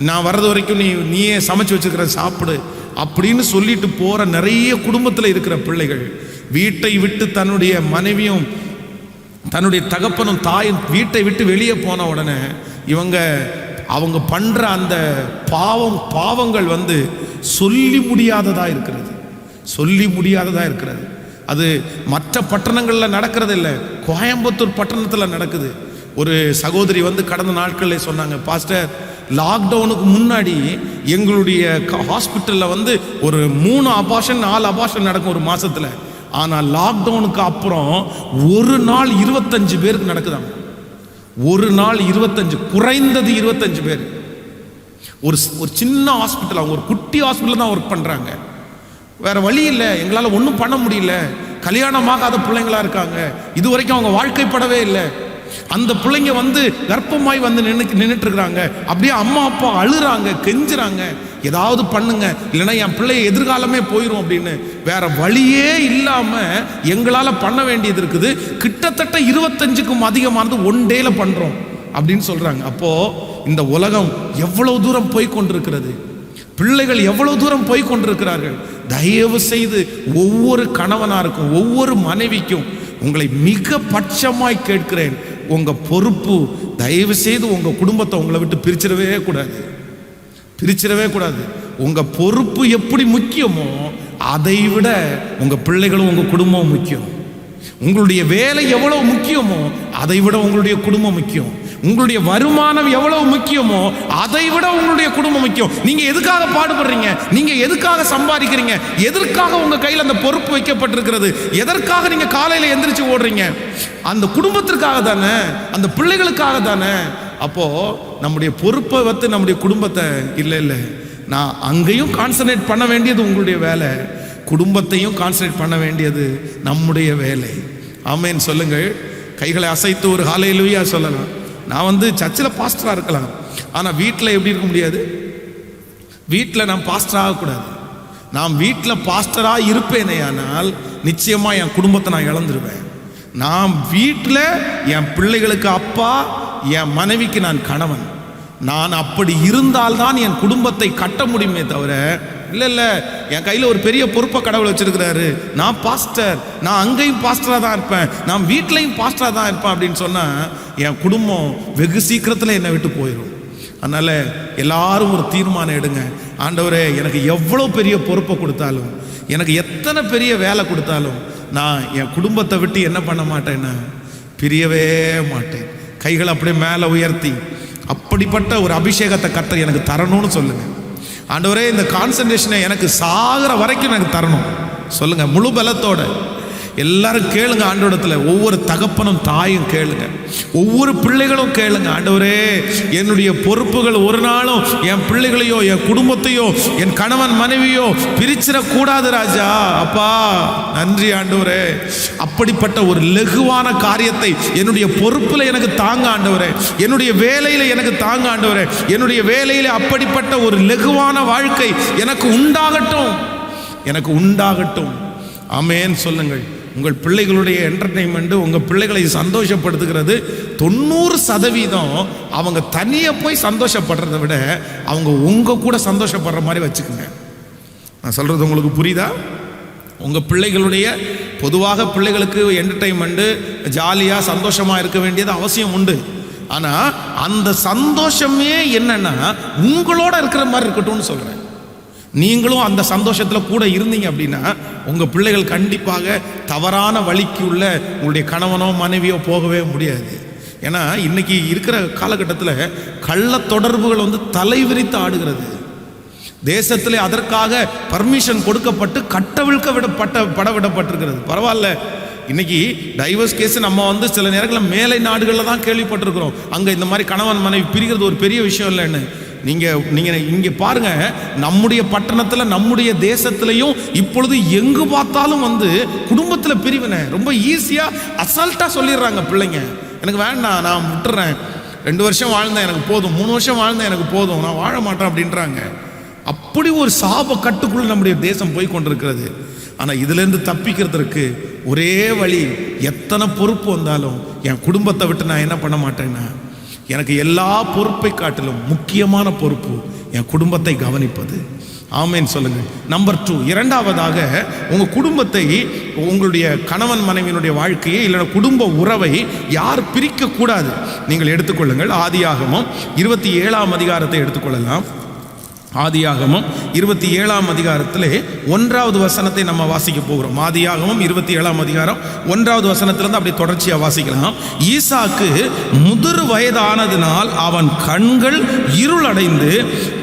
A: நான் வர்றது வரைக்கும் நீயே சமைச்சு வச்சுக்கிற சாப்பிடு அப்படின்னு சொல்லிட்டு போகிற நிறைய குடும்பத்தில் இருக்கிற பிள்ளைகள் வீட்டை விட்டு தன்னுடைய மனைவியும் தன்னுடைய தகப்பனும் தாயும் வீட்டை விட்டு வெளியே போன உடனே அவங்க பண்ணுற அந்த பாவங்கள் சொல்லி முடியாததாக இருக்கிறது. அது மற்ற பட்டணங்களில் நடக்கிறது இல்லை, கோயம்புத்தூர் பட்டணத்தில் நடக்குது. ஒரு சகோதரி கடந்த நாட்களில் சொன்னாங்க, பாஸ்டர், லாக்டவுனுக்கு முன்னாடி எங்களுடைய ஹாஸ்பிட்டலில் ஒரு 3 அபார்ஷன் 4 அபார்ஷன் நடக்கும் ஒரு மாதத்தில். ஆனால் லாக்டவுனுக்கு அப்புறம் ஒரு நாள் 25 பேருக்கு நடக்குதாங்க. ஒரு நாள் 25, குறைந்தது 25 பேர். ஒரு சின்ன ஹாஸ்பிட்டல், அவங்க ஒரு குட்டி ஹாஸ்பிட்டல் தான் ஒர்க் பண்ணுறாங்க. வேற வழி இல்லை, எங்களால் ஒன்றும் பண்ண முடியல. கல்யாணமாகாத பிள்ளைங்களா இருக்காங்க, இது வரைக்கும் அவங்க வாழ்க்கைப்படவே இல்லை. அந்த பிள்ளைங்க கர்ப்பமாய் நின்றுட்டு இருக்கிறாங்க. அப்படியே அம்மா அப்பா அழுறாங்க, கெஞ்சுறாங்க, ஏதாவது பண்ணுங்க, இல்லைன்னா என் பிள்ளைய எதிர்காலமே போயிடும் அப்படின்னு. வேற வழியே இல்லாம எங்களால பண்ண வேண்டியது இருக்குது. கிட்டத்தட்ட 25க்கும் அதிகமானது 1 டேல பண்றோம் அப்படின்னு சொல்றாங்க. அப்போ இந்த உலகம் எவ்வளவு தூரம் போய் கொண்டிருக்கிறது. பிள்ளைகள் எவ்வளவு தூரம் போய் கொண்டிருக்கிறார்கள். தயவு செய்து ஒவ்வொரு கணவனாருக்கும் ஒவ்வொரு மனைவிக்கும் உங்களை மிக பட்சமாய் கேட்கிறேன், உங்க பொறுப்பு தயவு செய்து உங்க குடும்பத்தை உங்களை விட்டு பிரிச்சிடவே கூடாது. உங்க பொறுப்பு எப்படி முக்கியமோ அதை விட உங்க பிள்ளைகளும் உங்க குடும்பம் முக்கியம். உங்களுடைய வேலை எவ்வளவு முக்கியமோ அதை விட உங்களுடைய குடும்பம் முக்கியம். உங்களுடைய வருமானம் எவ்வளவு முக்கியமோ அதை விட உங்களுடைய குடும்பம் முக்கியம். நீங்க எதுக்காக பாடுபடுறீங்க, நீங்க எதுக்காக சம்பாதிக்கிறீங்க, எதற்காக உங்க கையில் அந்த பொறுப்பு வைக்கப்பட்டிருக்கிறது, எதற்காக நீங்க காலையில எந்திரிச்சு ஓடுறீங்க? அந்த குடும்பத்திற்காக தானே, அந்த பிள்ளைகளுக்காக தானே. அப்போ நம்முடைய பொறுப்பை வைத்து நம்முடைய குடும்பத்தை இல்லை நான் அங்கேயும் கான்சன்ட்ரேட் பண்ண வேண்டியது உங்களுடைய வேலை, குடும்பத்தையும் கான்சன்ட்ரேட் பண்ண வேண்டியது நம்முடைய வேலை. ஆமென் சொல்லுங்கள். கைகளை அசைத்து ஒரு ஹல்லேலூயா சொல்லலாம். நான் சர்ச்சில் பாஸ்டராக இருக்கலாம், ஆனால் வீட்டில் எப்படி இருக்க முடியாது? வீட்டில் நான் பாஸ்டர் ஆகக்கூடாது. நான் வீட்டில் பாஸ்டராக இருப்பேனே ஆனால் நிச்சயமாக என் குடும்பத்தை நான் இழந்துருவேன். நான் வீட்டில் என் பிள்ளைகளுக்கு அப்பா, என் மனைவிக்கு நான் கணவன். நான் அப்படி இருந்தால்தான் என் குடும்பத்தை கட்ட முடியுமே தவிர, இல்லை என் கையில் ஒரு பெரிய பொறுப்பை கடவுள் வச்சிருக்கிறாரு, நான் பாஸ்டர், நான் அங்கேயும் பாஸ்டராக தான் இருப்பேன், நான் வீட்லையும் பாஸ்டராக தான் இருப்பேன் அப்படின்னு சொன்னால் என் குடும்பம் வெகு சீக்கிரத்தில் என்னை விட்டு போயிடும். அதனால் எல்லாரும் ஒரு தீர்மானம் எடுங்க. ஆண்டவரே, எனக்கு எவ்வளோ பெரிய பொறுப்பை கொடுத்தாலும், எனக்கு எத்தனை பெரிய வேலை கொடுத்தாலும் நான் என் குடும்பத்தை விட்டு என்ன பண்ண மாட்டேன்னா பிரியவே மாட்டேன். கைகளை அப்படியே மேலே உயர்த்தி அப்படிப்பட்ட ஒரு அபிஷேகத்தை கர்த்தர் எனக்கு தரணும்னு சொல்லுங்க. ஆண்டவரே, இந்த கான்சன்ட்ரேஷனை எனக்கு சாகிற வரைக்கும் எனக்கு தரணும் சொல்லுங்க, முழு பலத்தோட. எல்லாரும் கேளுங்க ஆண்டவரிடத்துல. ஒவ்வொரு தகப்பனும் தாயும் கேளுங்க, ஒவ்வொரு பிள்ளைகளும் கேளுங்க. ஆண்டவரே, என்னுடைய பொறுப்புகள் ஒரு நாளும் என் பிள்ளைகளையோ என் குடும்பத்தையோ என் கணவன் மனைவியோ பிரிச்சிடக்கூடாது ராஜா. அப்பா நன்றி ஆண்டவரே. அப்படிப்பட்ட ஒரு லகுவான காரியத்தை என்னுடைய பொறுப்புல எனக்கு தாங்க ஆண்டவரே, என்னுடைய வேலையில எனக்கு தாங்க ஆண்டவரே. என்னுடைய வேலையில அப்படிப்பட்ட ஒரு லகுவான வாழ்க்கை எனக்கு உண்டாகட்டும். ஆமென் சொல்லுங்கள். உங்கள் பிள்ளைகளுடைய என்டர்டெயின்மெண்ட், உங்கள் பிள்ளைகளை சந்தோஷப்படுத்துகிறது 90% அவங்க தனியாக போய் சந்தோஷப்படுறதை விட அவங்க உங்கள் கூட சந்தோஷப்படுற மாதிரி வச்சுக்கோங்க. நான் சொல்கிறது உங்களுக்கு புரியுதா? உங்கள் பிள்ளைகளுடைய பொதுவாக பிள்ளைகளுக்கு என்டர்டெயின்மெண்ட்டு ஜாலியாக சந்தோஷமாக இருக்க வேண்டியது அவசியம் உண்டு. ஆனால் அந்த சந்தோஷமே என்னன்னா உங்களோட இருக்கிற மாதிரி இருக்கட்டும்னு சொல்கிறேன். நீங்களும் அந்த சந்தோஷத்தில் கூட இருந்தீங்க அப்படின்னா உங்கள் பிள்ளைகள் கண்டிப்பாக தவறான வழிக்கு உள்ள உங்களுடைய கணவனோ மனைவியோ போகவே முடியாது. ஏன்னா இன்னைக்கு இருக்கிற காலகட்டத்தில் கள்ள தொடர்புகள் தலைவிரித்து ஆடுகிறது. தேசத்திலே அதற்காக பர்மிஷன் கொடுக்கப்பட்டு கட்டவிழ்க்க விடப்பட்டிருக்கிறது. பரவாயில்ல, இன்னைக்கு டைவர்ஸ் கேஸ் நம்ம சில நேரங்களில் மேலை நாடுகளில் தான் கேள்விப்பட்டிருக்கிறோம். அங்கே இந்த மாதிரி கணவன் மனைவி பிரிகிறது ஒரு பெரிய விஷயம் இல்லைன்னு. நீங்கள் இங்கே பாருங்க, நம்முடைய பட்டணத்தில் நம்முடைய தேசத்திலையும் இப்பொழுது எங்கு பார்த்தாலும் குடும்பத்தில் பிரிவினை ரொம்ப ஈஸியாக அசால்ட்டாக சொல்லிடுறாங்க பிள்ளைங்க. எனக்கு வேண்டாம், நான் விட்டுறேன், 2 வருஷம் வாழ்ந்தேன் எனக்கு போதும், 3 வருஷம் வாழ்ந்தேன் எனக்கு போதும், நான் வாழ மாட்டேன் அப்படின்றாங்க. அப்படி ஒரு சாப கட்டுக்குள்ள நம்முடைய தேசம் போய் கொண்டிருக்கிறது. ஆனால் இதுலேருந்து தப்பிக்கிறதுக்கு ஒரே வழி, எத்தனை பொறுப்பு வந்தாலும் என் குடும்பத்தை விட்டு நான் என்ன பண்ண மாட்டேன்னா, எனக்கு எல்லா பொறுப்பை காட்டிலும் முக்கியமான பொறுப்பு என் குடும்பத்தை கவனிப்பது. ஆமென் சொல்லுங்க. நம்பர் 2, இரண்டாவதாக உங்கள் குடும்பத்தை, உங்களுடைய கணவன் மனைவியினுடைய வாழ்க்கையை இல்லைன்னா குடும்ப உறவை யார் பிரிக்கக்கூடாது நீங்கள் எடுத்துக்கொள்ளுங்கள். ஆதியாகமம் 27ஆம் அதிகாரத்தை எடுத்துக்கொள்ளலாம். ஆதியாகமம் 27ஆம் அதிகாரத்திலே 1வது வசனத்தை நம்ம வாசிக்க போகிறோம். ஆதியாகமம் 27ஆம் அதிகாரம் 1வது வசனத்திலிருந்து அப்படி தொடர்ச்சியாக வாசிக்கலாம். ஈசாக்கு முதிர் வயதானதினால் அவன் கண்கள் இருளடைந்து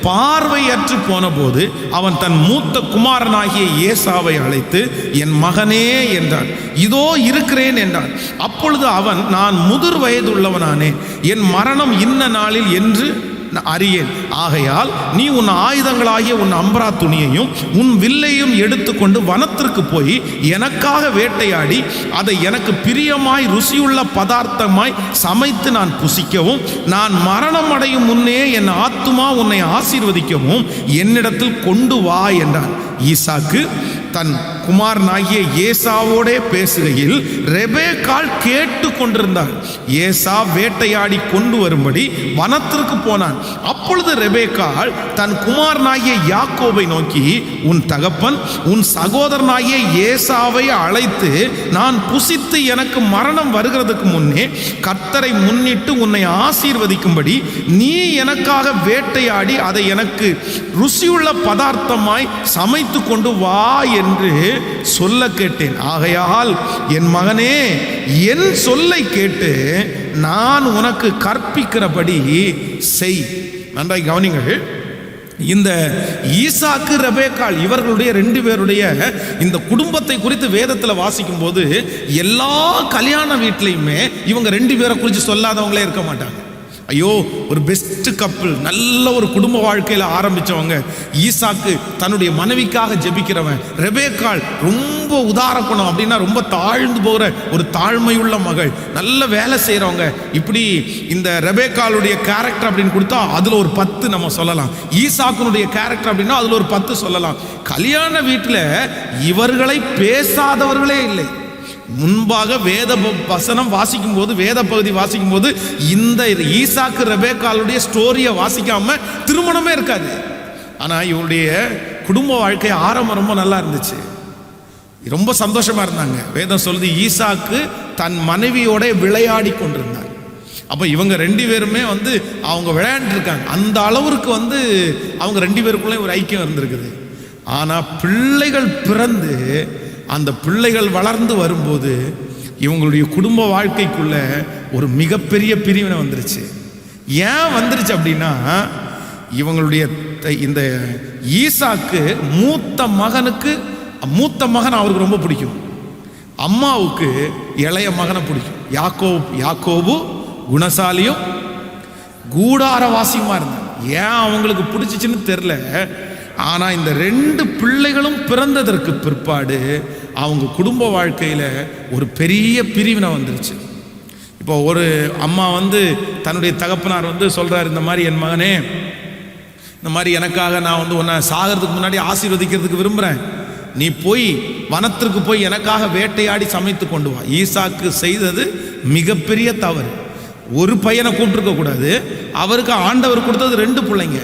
A: பார்வையற்று போன போது அவன் தன் மூத்த குமாரனாகிய ஏசாவை அழைத்து, என் மகனே என்றான். இதோ இருக்கிறேன் என்றான். அப்பொழுது அவன், நான் முதிர் வயதுள்ளவனானே, என் மரணம் இன்ன நாளில் என்று அறியேன். ஆகையால் நீ உன் ஆயுதங்களாகிய உன் அம்பரா துணியையும் உன் வில்லையும் எடுத்துக்கொண்டு வனத்திற்கு போய் எனக்காக வேட்டையாடி அதை எனக்கு பிரியமாய் ருசியுள்ள பதார்த்தமாய் சமைத்து நான் புசிக்கவும், நான் மரணம் அடையும் முன்னே என் ஆத்துமா உன்னை ஆசீர்வதிக்கவும் என்னிடத்தில் கொண்டு வா என்றான். ஈசாக்கு தன் குமாரனாகிய ஏசாவோடே பேசுகையில் ரெபேக்காள் கேட்டு கொண்டிருந்தாள். ஏசா வேட்டையாடி கொண்டு வரும்படி வனத்திற்கு போனான். அப்பொழுது ரெபேக்காள் தன் குமாரனாகிய யாக்கோபை நோக்கி, உன் தகப்பன் உன் சகோதரனாகிய ஏசாவை அழைத்து, நான் புசித்து எனக்கு மரணம் வருகிறதுக்கு முன்னே கர்த்தரை முன்னிட்டு உன்னை ஆசீர்வதிக்கும்படி நீ எனக்காக வேட்டையாடி அதை எனக்கு ருசியுள்ள பதார்த்தமாய் சமைத்து கொண்டு வா என்று சொல்ல கேட்டேன். ஆகையால் என் மகனே, என் சொல்லை கேட்டு நான் உனக்கு கற்பிக்கிறபடி செய். நன்றாய் கவனிங்கள். இந்த ஈசாக்கு ரெபேக்காள் இவர்களுடைய 2 பேருடைய இந்த குடும்பத்தை குறித்து வேதத்தில் வாசிக்கும் போது எல்லா கல்யாண வீட்லையுமே இவங்க 2 பேரை குறித்து சொல்லாதவங்களே இருக்க மாட்டாங்க. ஐயோ, ஒரு பெஸ்ட் கப்பிள், நல்ல ஒரு குடும்ப வாழ்க்கையில் ஆரம்பித்தவங்க. ஈசாக்கு தன்னுடைய மனைவிக்காக ஜெபிக்கிறவன், ரெபேக்காள் ரொம்ப உதார குணம், அப்படின்னா ரொம்ப தாழ்ந்து போகிற ஒரு தாழ்மையுள்ள மகள், நல்ல வேலை செய்கிறவங்க. இப்படி இந்த ரெபேக்காளுடைய கேரக்டர் அப்படின்னு கொடுத்தா அதில் ஒரு 10 நம்ம சொல்லலாம். ஈசாக்குனுடைய கேரக்டர் அப்படின்னா அதில் ஒரு 10 சொல்லலாம். கல்யாண வீட்டில் இவர்களை பேசாதவர்களே இல்லை. முன்பாக வேத வசனம் வாசிக்கும் போது, வேத பகுதி வாசிக்கும் போது இந்த ஈசாக்கு ரெபேக்காளுடைய ஸ்டோரியை வாசிக்காம திருமணமே இருக்காது. ஆனா இவருடைய குடும்ப வாழ்க்கை ஆரம்பம் ரொம்ப நல்லா இருந்துச்சு, ரொம்ப சந்தோஷமா இருந்தாங்க. வேதம் சொல்லுது, ஈசாக்கு தன் மனைவியோட விளையாடி கொண்டிருந்தார். அப்ப இவங்க 2 பேருமே அவங்க விளையாண்டு இருக்காங்க. அந்த அளவுக்கு அவங்க 2 பேருக்குள்ளே ஒரு ஐக்கியம் இருந்திருக்குது. ஆனா பிள்ளைகள் பிறந்து அந்த பிள்ளைகள் வளர்ந்து வரும்போது இவங்களுடைய குடும்ப வாழ்க்கைக்குள்ள ஒரு மிகப்பெரிய பிரிவினை வந்துருச்சு. ஏன் வந்துருச்சு அப்படின்னா, இவங்களுடைய இந்த ஈசாக்கு மூத்த மகன் அவருக்கு ரொம்ப பிடிக்கும். அம்மாவுக்கு இளைய மகனை பிடிக்கும். யாக்கோபு குணசாலியும் கூடாரவாசியுமா இருந்தாங்க. ஏன் அவங்களுக்கு பிடிச்சிச்சுன்னு தெரியல. ஆனா இந்த 2 பிள்ளைகளும் பிறந்ததற்கு பிற்பாடு அவங்க குடும்ப வாழ்க்கையில ஒரு பெரிய பிரிவினை வந்துருச்சு. இப்போ ஒரு அம்மா தன்னுடைய தகப்பனார் சொல்றாரு, இந்த மாதிரி என் மகனே, இந்த மாதிரி எனக்காக நான் உன்னை சாகிறதுக்கு முன்னாடி ஆசீர்வதிக்கிறதுக்கு விரும்புகிறேன். நீ போய் வனத்திற்கு போய் எனக்காக வேட்டையாடி சமைத்து கொண்டு வா. ஈசாக்கு செய்தது மிகப்பெரிய தவறு. ஒரு பையனை கூப்பிட்டுருக்க கூடாது. அவருக்கு ஆண்டவர் கொடுத்தது 2 பிள்ளைங்க.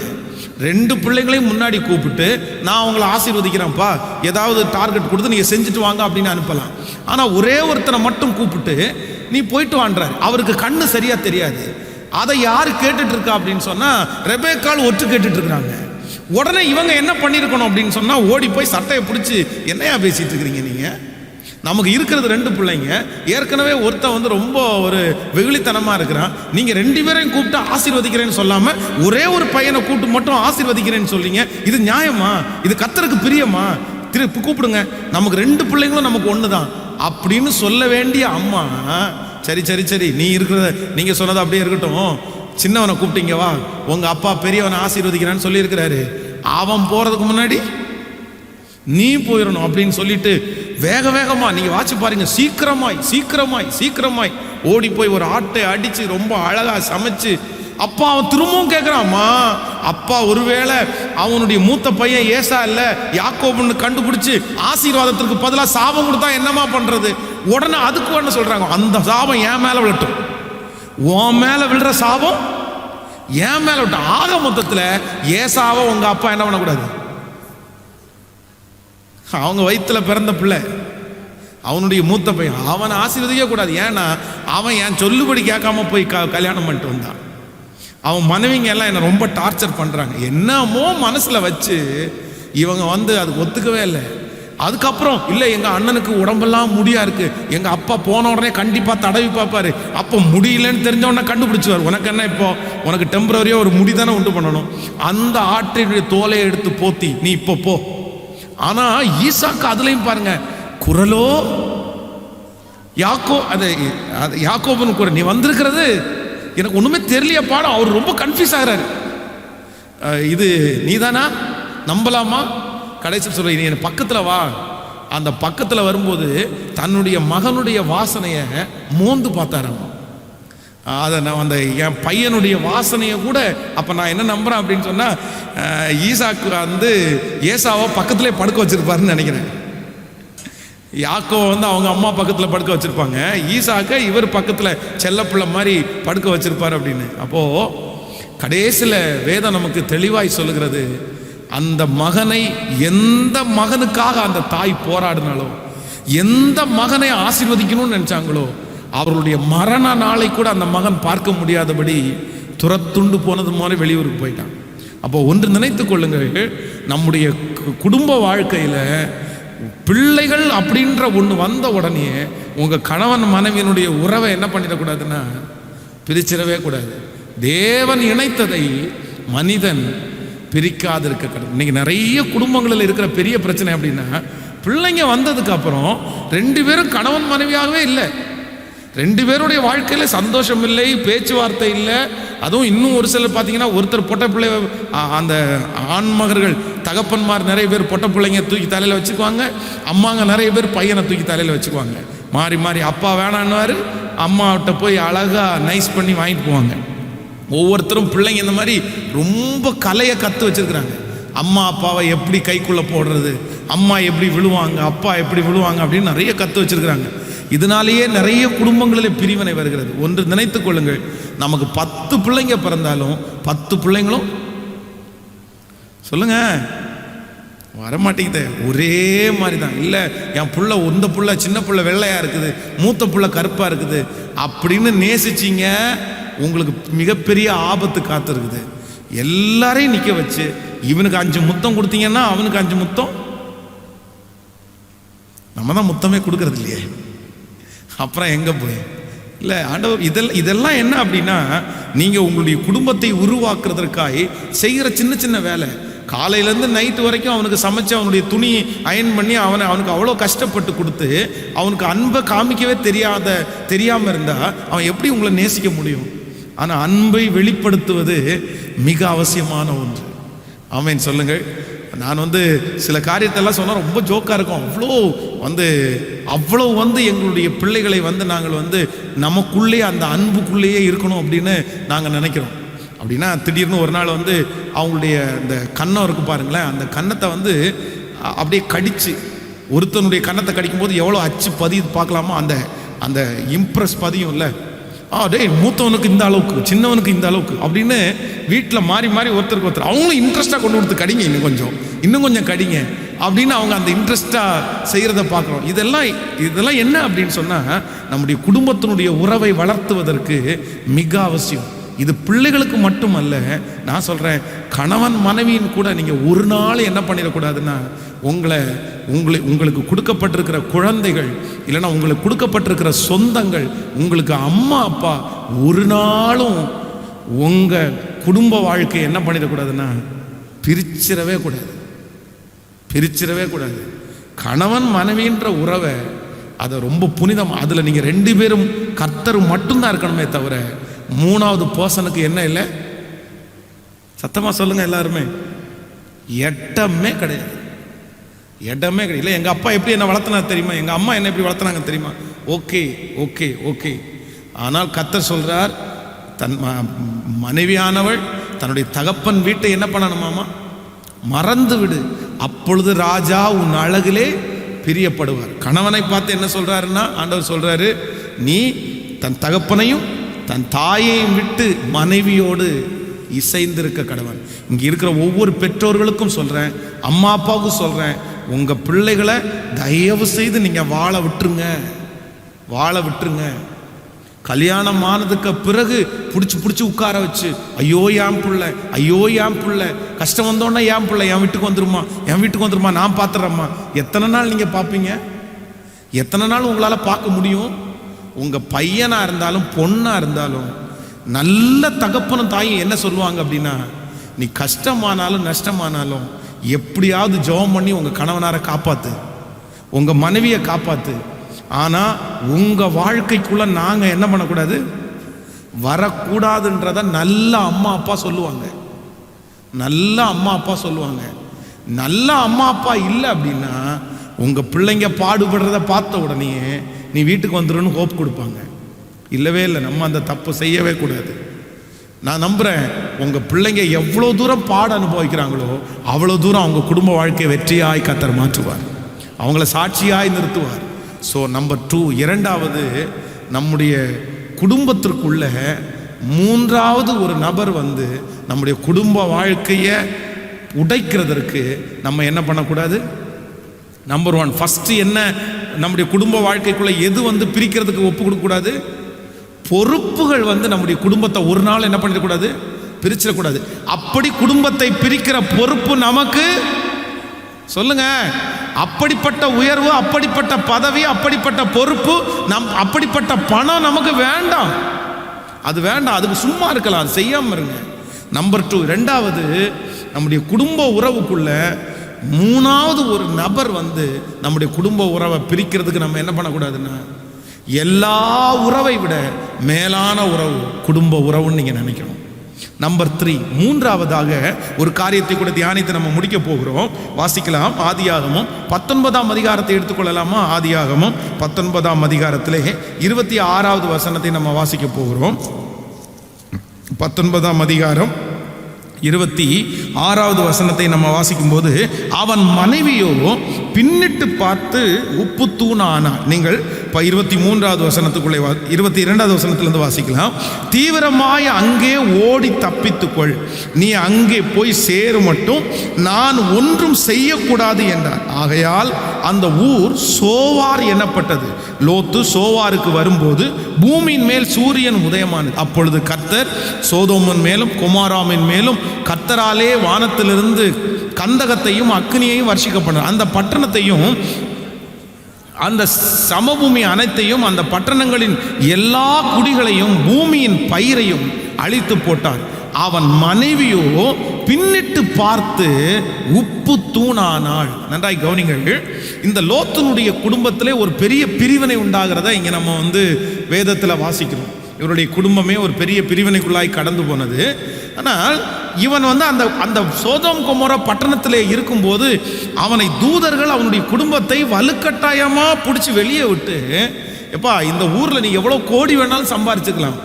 A: 2 பிள்ளைங்களையும் முன்னாடி கூப்பிட்டு, நான் உங்களை ஆசீர்வதிக்கிறேன்ப்பா, ஏதாவது டார்கெட் கொடுத்து நீங்கள் செஞ்சுட்டு வாங்க அப்படின்னு அனுப்பலாம். ஆனால் ஒரே ஒருத்தனை மட்டும் கூப்பிட்டு நீ போயிட்டு வான்றாரு. அவருக்கு கண்ணு சரியா தெரியாது. அதை யார் கேட்டுட்டு இருக்கா அப்படின்னு சொன்னா, ரெபேக்காள் ஒற்று கேட்டுட்டு இருக்கிறாங்க. உடனே இவங்க என்ன பண்ணியிருக்கணும் அப்படின்னு சொன்னா, ஓடி போய் சட்டையை பிடிச்சி, என்னையா பேசிட்டு இருக்கிறீங்க நீங்க, நமக்கு இருக்கிறது 2 பிள்ளைங்க, ஏற்கனவே ஒருத்தன் ரொம்ப ஒரு வெகுளித்தனமா இருக்கிறான், நீங்க 2 பேரையும் கூப்பிட்டு ஆசீர்வதிக்கிறேன்னு சொல்லாம ஒரே ஒரு பையனை கூப்பிட்டு மட்டும் ஆசீர்வதிக்கிறேன்னு சொல்றீங்க. இது நியாயமா? இது கர்த்தருக்கு பிரியமா? திருப்பி கூப்பிடுங்க, நமக்கு 2 பிள்ளைங்களும் நமக்கு ஒண்ணுதான் அப்படின்னு சொல்ல வேண்டிய அம்மா, சரி சரி சரி, நீ இருக்கிறத நீங்க சொன்னது அப்படியே இருக்கட்டும், சின்னவனை கூப்பிட்டீங்க வா, உங்க அப்பா பெரியவனை ஆசீர்வதிக்கிறான்னு சொல்லி இருக்கிறாரு, அவன் போறதுக்கு முன்னாடி நீ போயிடணும் அப்படின்னு சொல்லிட்டு வேக வேகமா, நீங்க வாட்சி பாருங்க, சீக்கிரமாய் ஓடி போய் ஒரு ஆட்டை அடிச்சு ரொம்ப அழகா சமைச்சு, அப்பா அவன் திரும்பவும் கேட்கிறாமா, அப்பா ஒருவேளை அவனுடைய மூத்த பையன் ஏசா இல்ல யாக்கோபுன்னு கண்டுபிடிச்சு ஆசீர்வாதத்திற்கு பதிலாக சாபம் கொடுத்தா என்னமா பண்றது? உடனே அதுக்கு என்ன சொல்றாங்க, அந்த சாபம் என் மேல விழட்டும், உன் மேல விழுற சாபம் என் மேல விட்டோம். ஆக மொத்தத்தில் ஏசாவை உங்க அப்பா என்ன பண்ணக்கூடாது, அவங்க வயிற்றுல பிறந்த பிள்ளை, அவனுடைய மூத்த பையன், அவனை ஆசீர்வதிக்க கூடாது. ஏன்னா அவன் என் சொல்லுபடி கேட்காம போய் கல்யாணம் பண்ணிட்டு வந்தான். அவன் மனைவிங்க எல்லாம் என்னை ரொம்ப டார்ச்சர் பண்றாங்க, என்னமோ மனசுல வச்சு இவங்க அதுக்கு ஒத்துக்கவே இல்லை. அதுக்கப்புறம் இல்லை, எங்க அண்ணனுக்கு உடம்பெல்லாம் முடியா இருக்கு, எங்க அப்பா போன உடனே கண்டிப்பா தடவி பார்ப்பாரு, அப்போ முடியலன்னு தெரிஞ்ச உடனே கண்டுபிடிச்சுவார், உனக்கு என்ன இப்போ, உனக்கு டெம்பரரியா ஒரு முடி தானே உண்டு பண்ணணும், அந்த ஆற்றினுடைய தோலையை எடுத்து போத்தி நீ இப்போ போ. ஆனா ஈசாக்கு அதுலயும் பாருங்க, குரலோ யாக்கோபன் குரல், நீ வந்திருக்கிறது எனக்கு ஒண்ணுமே தெரியலையா பாடம். அவர் ரொம்ப கன்ஃபியூஸ் ஆகிறாரு, இது நீதானா, நம்பலாமா? கடைசி சொல்ற, நீ என் பக்கத்துல வா. அந்த பக்கத்துல வரும்போது தன்னுடைய மகனுடைய வாசனைய மோந்து பார்த்தாராம். அதை அந்த என் பையனுடைய வாசனையை கூட அப்ப நான் என்ன நம்புறேன் அப்படின்னு சொன்னா, ஈசாக்கு ஏசாவை பக்கத்திலே படுக்க வச்சிருப்பாருன்னு நினைக்கிறேன். யாக்கோவை வந்து அவங்க அம்மா பக்கத்தில் படுக்க வச்சிருப்பாங்க, ஈசாக்க இவர் பக்கத்தில் செல்லப்பிள்ளை மாதிரி படுக்க வச்சிருப்பார் அப்படின்னு. அப்போ கடைசியில் வேதம் நமக்கு தெளிவாய் சொல்லுகிறது, அந்த மகனை எந்த மகனுக்காக அந்த தாய் போராடினாலோ, எந்த மகனை ஆசீர்வதிக்கணும்னு நினைச்சாங்களோ, அவர்களுடைய மரண நாளை கூட அந்த மகன் பார்க்க முடியாதபடி துரத்துண்டு போனது மாதிரி வெளியூருக்கு போயிட்டான். அப்போ ஒன்று நினைத்து கொள்ளுங்கள், நம்முடைய குடும்ப வாழ்க்கையில் பிள்ளைகள் அப்படின்ற ஒன்று வந்த உடனே உங்கள் கணவன் மனைவியினுடைய உறவை என்ன பண்ணிடக்கூடாதுன்னா பிரிச்சிடவே கூடாது. தேவன் இணைத்ததை மனிதன் பிரிக்காது இருக்க கூடாது. இன்னைக்கு நிறைய குடும்பங்களில் இருக்கிற பெரிய பிரச்சனை அப்படின்னா, பிள்ளைங்க வந்ததுக்கு அப்புறம் 2 பேரும் கணவன் மனைவியாகவே இல்லை. 2 பேருடைய வாழ்க்கையில் சந்தோஷம் இல்லை, பேச்சுவார்த்தை இல்லை. அதுவும் இன்னும் ஒரு சிலர் பார்த்தீங்கன்னா, ஒருத்தர் பொட்ட பிள்ளை, அந்த ஆண்மகர்கள் தகப்பன்மார் நிறைய பேர் பொட்ட பிள்ளைங்க தூக்கி தலையில் வச்சுக்குவாங்க, அம்மாங்க நிறைய பேர் பையனை தூக்கி தலையில் வச்சுக்குவாங்க. மாறி மாறி அப்பா வேணான்னுவார், அம்மாவிட்ட போய் அழகாக நைஸ் பண்ணி வாங்கிட்டு போவாங்க. ஒவ்வொருத்தரும் பிள்ளைங்க இந்த மாதிரி ரொம்ப கலையை கற்று வச்சுருக்குறாங்க. அம்மா அப்பாவை எப்படி கைக்குள்ளே போடுறது, அம்மா எப்படி விழுவாங்க, அப்பா எப்படி விழுவாங்க அப்படின்னு நிறைய கற்று வச்சுருக்குறாங்க. இதனாலேயே நிறைய குடும்பங்களில் பிரிவினை வருகிறது. ஒன்று நினைத்து கொள்ளுங்கள், நமக்கு 10 பிள்ளைங்க பிறந்தாலும் 10 பிள்ளைங்களும் சொல்லுங்க வரமாட்டேங்குது, ஒரே மாதிரி தான். இல்லை என் புள்ள இந்த புள்ள சின்ன புள்ள வெள்ளையா இருக்குது, மூத்த புள்ள கருப்பா இருக்குது அப்படின்னு நேசிச்சிங்க, உங்களுக்கு மிகப்பெரிய ஆபத்து காத்து இருக்குது. எல்லாரையும் நிற்க வச்சு இவனுக்கு 5 முத்தம் கொடுத்தீங்கன்னா அவனுக்கு 5 முத்தம், நம்ம தான் முத்தமே கொடுக்கறது இல்லையே, அப்புறம் எங்கே போய் இல்லை ஆண்டவர். இதெல்லாம் என்ன அப்படின்னா, நீங்கள் உங்களுடைய குடும்பத்தை உருவாக்குறதற்காக செய்கிற சின்ன சின்ன வேலை. காலையிலேருந்து நைட்டு வரைக்கும் அவனுக்கு சமைச்சு அவனுடைய துணி அயன் பண்ணி அவனுக்கு அவ்வளோ கஷ்டப்பட்டு கொடுத்து அவனுக்கு அன்பை காமிக்கவே தெரியாமல் இருந்தால் அவன் எப்படி உங்களை நேசிக்க முடியும்? ஆனால் அன்பை வெளிப்படுத்துவது மிக அவசியமான ஒன்று. ஆமேன் சொல்லுங்கள். நான் சில காரியத்தெல்லாம் சொன்னால் ரொம்ப ஜோக்காக இருக்கும். அவ்வளோ எங்களுடைய பிள்ளைகளை நாங்கள் நமக்குள்ளே அந்த அன்புக்குள்ளேயே இருக்கணும் அப்படின்னு நாங்கள் நினைக்கிறோம். அப்படின்னா திடீர்னு ஒரு நாள் அவங்களுடைய இந்த கன்னம் இருக்கு பாருங்களேன், அந்த கன்னத்தை அப்படியே கடிச்சு, ஒருத்தனுடைய கன்னத்தை கடிக்கும்போது எவ்வளோ அச்சு பதியுது பார்க்கலாமா, அந்த இம்ப்ரெஸ் பதியும் இல்லை, டேய் மூத்தவனுக்கு இந்த அளவுக்கு, சின்னவனுக்கு இந்த அளவுக்கு அப்படின்னு வீட்டில் மாறி மாறி ஒருத்தருக்கு ஒருத்தர் அவங்களும் இன்ட்ரெஸ்டாக கொண்டு கொடுத்து கடிங்க, இன்னும் கொஞ்சம் கடிங்க அப்படின்னு அவங்க அந்த இன்ட்ரெஸ்டாக செய்கிறத பார்க்குறோம். இதெல்லாம் என்ன அப்படின்னு சொன்னால், நம்முடைய குடும்பத்தினுடைய உறவை வளர்த்துவதற்கு மிக அவசியம். இது பிள்ளைகளுக்கு மட்டுமல்ல, நான் சொல்கிறேன் கணவன் மனைவியின் கூட நீங்கள் ஒரு நாள் என்ன பண்ணிடக்கூடாதுன்னா, உங்களுக்கு கொடுக்கப்பட்டிருக்கிற குழந்தைகள் இல்லைன்னா உங்களுக்கு கொடுக்கப்பட்டிருக்கிற சொந்தங்கள், உங்களுக்கு அம்மா அப்பா ஒரு நாளும் உங்கள் குடும்ப வாழ்க்கையை என்ன பண்ணிடக்கூடாதுன்னா பிரிச்சிடவே கூடாது. கணவன் மனைவின்ற உறவை அதை ரொம்ப புனிதம், அதில் நீங்கள் 2 பேரும் கர்த்தர் மட்டும்தான் இருக்கணுமே தவிர 3வது பர்சனுக்கு என்ன இல்லை, சத்தமாக சொல்லுங்க எல்லாருமே, இடமே கிடையாது. இல்லை எங்கள் அப்பா எப்படி என்ன வளர்த்தனா தெரியுமா, எங்கள் அம்மா என்ன எப்படி வளர்த்துனாங்க தெரியுமா, ஓகே. ஆனால் கர்த்தர் சொல்றார், தன் மனைவியானவள் தன்னுடைய தகப்பன் வீட்டை என்ன பண்ணணுமாமா, மறந்து விடு, அப்பொழுது ராஜா உன் அழகிலே பிரியப்படுவார். கணவனை பார்த்து என்ன சொல்றாருன்னா, ஆண்டவர் சொல்றாரு, நீ தன் தகப்பனையும் தன் தாயையும் விட்டு மனைவியோடு இசைந்திருக்க கடவன். இங்கே இருக்கிற ஒவ்வொரு பெற்றோர்களுக்கும் சொல்கிறேன், அம்மா அப்பாவுக்கும் சொல்கிறேன், உங்கள் பிள்ளைகளை தயவு செய்து நீங்கள் வாழ விட்டுருங்க. கல்யாணம் ஆனதுக்கு பிறகு பிடிச்சி உட்கார வச்சு, ஐயோ என் பிள்ளை கஷ்டம் வந்தோன்னா என் பிள்ளை என் வீட்டுக்கு வந்துருமா, நான் பார்த்துறேம்மா. எத்தனை நாள் நீங்கள் பார்ப்பீங்க? எத்தனை நாள் உங்களால் பார்க்க முடியும்? உங்கள் பையனாக இருந்தாலும் பொண்ணாக இருந்தாலும் நல்ல தகப்பனும் தாயும் என்ன சொல்லுவாங்க அப்படின்னா, நீ கஷ்டமானாலும் நஷ்டமானாலும் எப்படியாவது ஜெபம் பண்ணி உங்கள் கணவனாரை காப்பாற்று, உங்கள் மனைவியை காப்பாற்று. ஆனால் உங்கள் வாழ்க்கைக்குள்ளே நாங்கள் என்ன பண்ணக்கூடாது, வரக்கூடாதுன்றத நல்ல அம்மா அப்பா சொல்லுவாங்க. நல்ல அம்மா அப்பா இல்லை அப்படின்னா உங்கள் பிள்ளைங்க பாடுபடுறத பார்த்த உடனே நீ வீட்டுக்கு வந்துடுன்னு ஹோப் கொடுப்பாங்க. இல்லவே இல்லை, நம்ம அந்த தப்பு செய்யவே கூடாது. நான் நம்புகிறேன், உங்கள் பிள்ளைங்க எவ்வளோ தூரம் பாட அனுபவிக்கிறாங்களோ அவ்வளோ தூரம் அவங்க குடும்ப வாழ்க்கையை வெற்றியாய் கர்த்தர் மாற்றுவார். அவங்கள சாட்சியாய் நிறுத்துவார். ஸோ நம்பர் 2, இரண்டாவது, நம்முடைய குடும்பத்திற்குள்ள மூன்றாவது ஒரு நபர் வந்து நம்முடைய குடும்ப வாழ்க்கையை உடைக்கிறதற்கு நம்ம என்ன பண்ணக்கூடாது? நம்பர் 1, ஃபர்ஸ்ட் என்ன, நம்முடைய குடும்ப வாழ்க்கைக்குள்ள எது வந்து பிரிக்கிறதுக்கு ஒப்பு கொடுக்கக்கூடாது? பொறுப்புகள் வந்து நம்முடைய குடும்பத்தை ஒரு நாள் என்ன பண்ணிடக்கூடாது? பிரிச்சிடக்கூடாது. அப்படி குடும்பத்தை பிரிக்கிற பொறுப்பு நமக்கு, சொல்லுங்க, அப்படிப்பட்ட உயர்வு, அப்படிப்பட்ட பதவி, அப்படிப்பட்ட பொறுப்பு, அப்படிப்பட்ட பணம் நமக்கு வேண்டாம். அது வேண்டாம், அதுக்கு சும்மா இருக்கலாம், அது செய்யாம இருங்க. நம்பர் 2, இரண்டாவது, நம்முடைய குடும்ப உறவுக்குள்ள மூணாவது ஒரு நபர் வந்து நம்முடைய குடும்ப உறவை பிரிக்கிறதுக்கு நம்ம என்ன பண்ணக்கூடாதுன்னா, எல்லா உறவை விட மேலான உறவு குடும்ப உறவுன்னு நீங்க நினைக்கணும். நம்பர் 3, மூன்றாவதாக ஒரு காரியத்தை கூட தியானித்து நம்ம முடிக்க போகிறோம். வாசிக்கலாம். ஆதியாகமம் 19ஆம் அதிகாரத்தை எடுத்துக்கொள்ளலாமா? ஆதியாகமம் 19ஆம் அதிகாரத்திலே 26வது வசனத்தை நம்ம வாசிக்க போகிறோம். 19ஆம் அதிகாரம் 26வது வசனத்தை நம்ம வாசிக்கும் போது, அவன் மனைவியோ பின்னிட்டு பார்த்து உப்பு தூணானாள். நீங்கள் 23வது வசனத்துக்குள்ளே 22வது வசனத்திலிருந்து வாசிக்கலாம். தீவிரமாய் அங்கே ஓடி தப்பித்துக்கொள், நீ அங்கே போய் சேரு மட்டும், நான் ஒன்றும் செய்யக்கூடாது என்றார். ஆகையால் அந்த ஊர் சோவார் எனப்பட்டது. லோத்து சோவாருக்கு வரும்போது பூமியின் மேல் சூரியன் உதயமானது. அப்பொழுது கர்த்தர் சோதோமின் மேலும் குமாராமின் மேலும் கர்த்தராலே வானத்திலிருந்து கந்தகத்தையும் அக்னியையும் வர்ஷிக்கப்பட்டார். அந்த பட்டணத்தையும் அந்த சமபூமி அனைத்தையும், அந்த பட்டணங்களின் எல்லா குடிகளையும் பூமியின் பயிரையும் அழித்து போட்டார். அவன் மனைவியோ பின்னிட்டு பார்த்து உப்பு தூணானாள். நன்றாய் கவனிங்கள். இந்த லோத்தினுடைய குடும்பத்திலே ஒரு பெரிய பிரிவினை உண்டாகிறத இங்க நம்ம வந்து வேதத்தில் வாசிக்கிறோம். இவருடைய குடும்பமே ஒரு பெரிய பிரிவினைக்குள்ளாய் கடந்து போனது. ஆனால் இவன் வந்து அந்த அந்த சோதோம் கொமோரா பட்டணத்திலே இருக்கும்போது அவனை தூதர்கள் அவனுடைய குடும்பத்தை வலுக்கட்டாயமா பிடிச்சி வெளியே விட்டு, எப்பா இந்த ஊர்ல நீ எவ்வளவு கோடி வேணாலும் சம்பாரிச்சுக்கலாம்,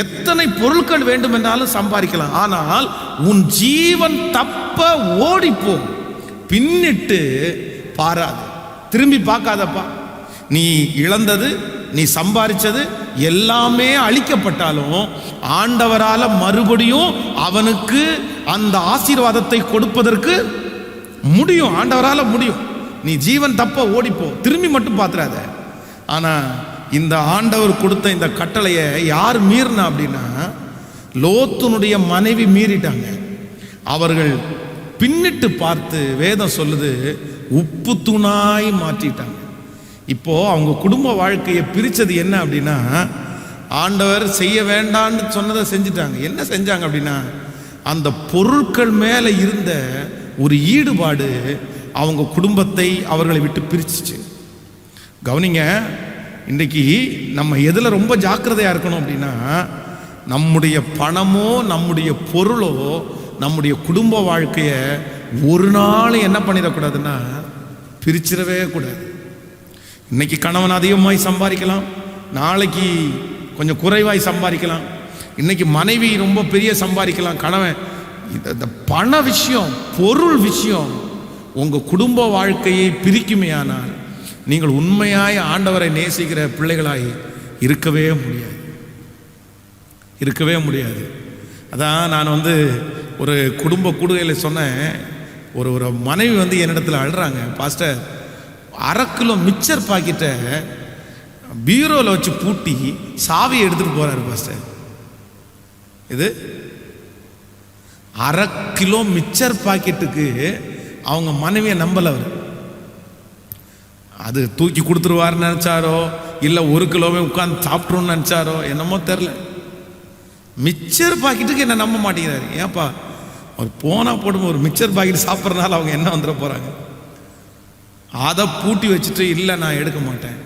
A: எத்தனை பொருட்கள் வேண்டும் என்றாலும் சம்பாதிக்கலாம், ஆனால் உன் ஜீவன் தப்ப ஓடிப்போ, பின்னிட்டு பாராது, திரும்பி பார்க்காதப்பா. நீ இழந்தது, நீ சம்பாதிச்சது எல்லாமே அழிக்கப்பட்டாலும் ஆண்டவரால மறுபடியும் அவனுக்கு அந்த ஆசீர்வாதத்தை கொடுப்பதற்கு முடியும். ஆண்டவரால முடியும். நீ ஜீவன் தப்ப ஓடிப்போ, திரும்பி மட்டும் பார்த்துறாத. ஆனா இந்த ஆண்டவர் கொடுத்த இந்த கட்டளையை யார் மீறினா அப்படின்னா, லோத்துனுடைய மனைவி மீறிட்டாங்க. அவர்கள் பின்னிட்டு பார்த்து வேதம் சொல்லுது உப்பு தூணாய் மாற்றிட்டாங்க. இப்போ அவங்க குடும்ப வாழ்க்கையை பிரிச்சது என்ன அப்படின்னா, ஆண்டவர் செய்ய வேண்டான்னு சொன்னதை செஞ்சுட்டாங்க. என்ன செஞ்சாங்க அப்படின்னா, அந்த பொருட்கள் மேலே இருந்த ஒரு ஈடுபாடு அவங்க குடும்பத்தை அவர்களை விட்டு பிரிச்சிச்சு. கவனிங்க, இன்றைக்கு நம்ம எதில் ரொம்ப ஜாக்கிரதையாக இருக்கணும் அப்படின்னா, நம்முடைய பணமோ நம்முடைய பொருளோ நம்முடைய குடும்ப வாழ்க்கையை ஒரு நாள் என்ன பண்ணிடக்கூடாதுன்னா பிரிச்சிடவே கூடாது. இன்னைக்கு கணவன் அதிகமாய் சம்பாதிக்கலாம், நாளைக்கு கொஞ்சம் குறைவாய் சம்பாதிக்கலாம், இன்னைக்கு மனைவி ரொம்ப பெரிய சம்பாதிக்கலாம், கணவன். இந்த பண விஷயம், பொருள் விஷயம் உங்கள் குடும்ப வாழ்க்கையை பிரிக்குமே ஆனால் நீங்கள் உண்மையாய் ஆண்டவரை நேசிக்கிற பிள்ளைகளாய் இருக்கவே முடியாது, இருக்கவே முடியாது. அதான் நான் வந்து ஒரு குடும்ப கூடுகையில் சொன்னேன். ஒரு மனைவி வந்து என்னிடத்தில் அழுறாங்க, பாஸ்டர் 1/2 கிலோ மிக்சர் பாக்கெட்டை பீரோவில் வச்சு பூட்டி சாவியை எடுத்துகிட்டு போகிறாரு பாஸ்டர். இது 1/2 கிலோ மிக்சர் பாக்கெட்டுக்கு அவங்க மனைவியை நம்பலை. அவர் அது தூக்கி கொடுத்துருவாருன்னு நினச்சாரோ இல்லை 1 கிலோவே உட்காந்து சாப்பிட்றோன்னு நினச்சாரோ என்னமோ தெரில. மிக்சர் பாக்கெட்டுக்கு என்ன நம்ப மாட்டேங்கிறாரு. ஏன்ப்பா, அவர் போனால் போடும், ஒரு மிக்சர் பாக்கெட் சாப்பிட்றதுனால அவங்க என்ன வந்துட போகிறாங்க? அதை பூட்டி வச்சுட்டு இல்லை நான் எடுக்க மாட்டேன்.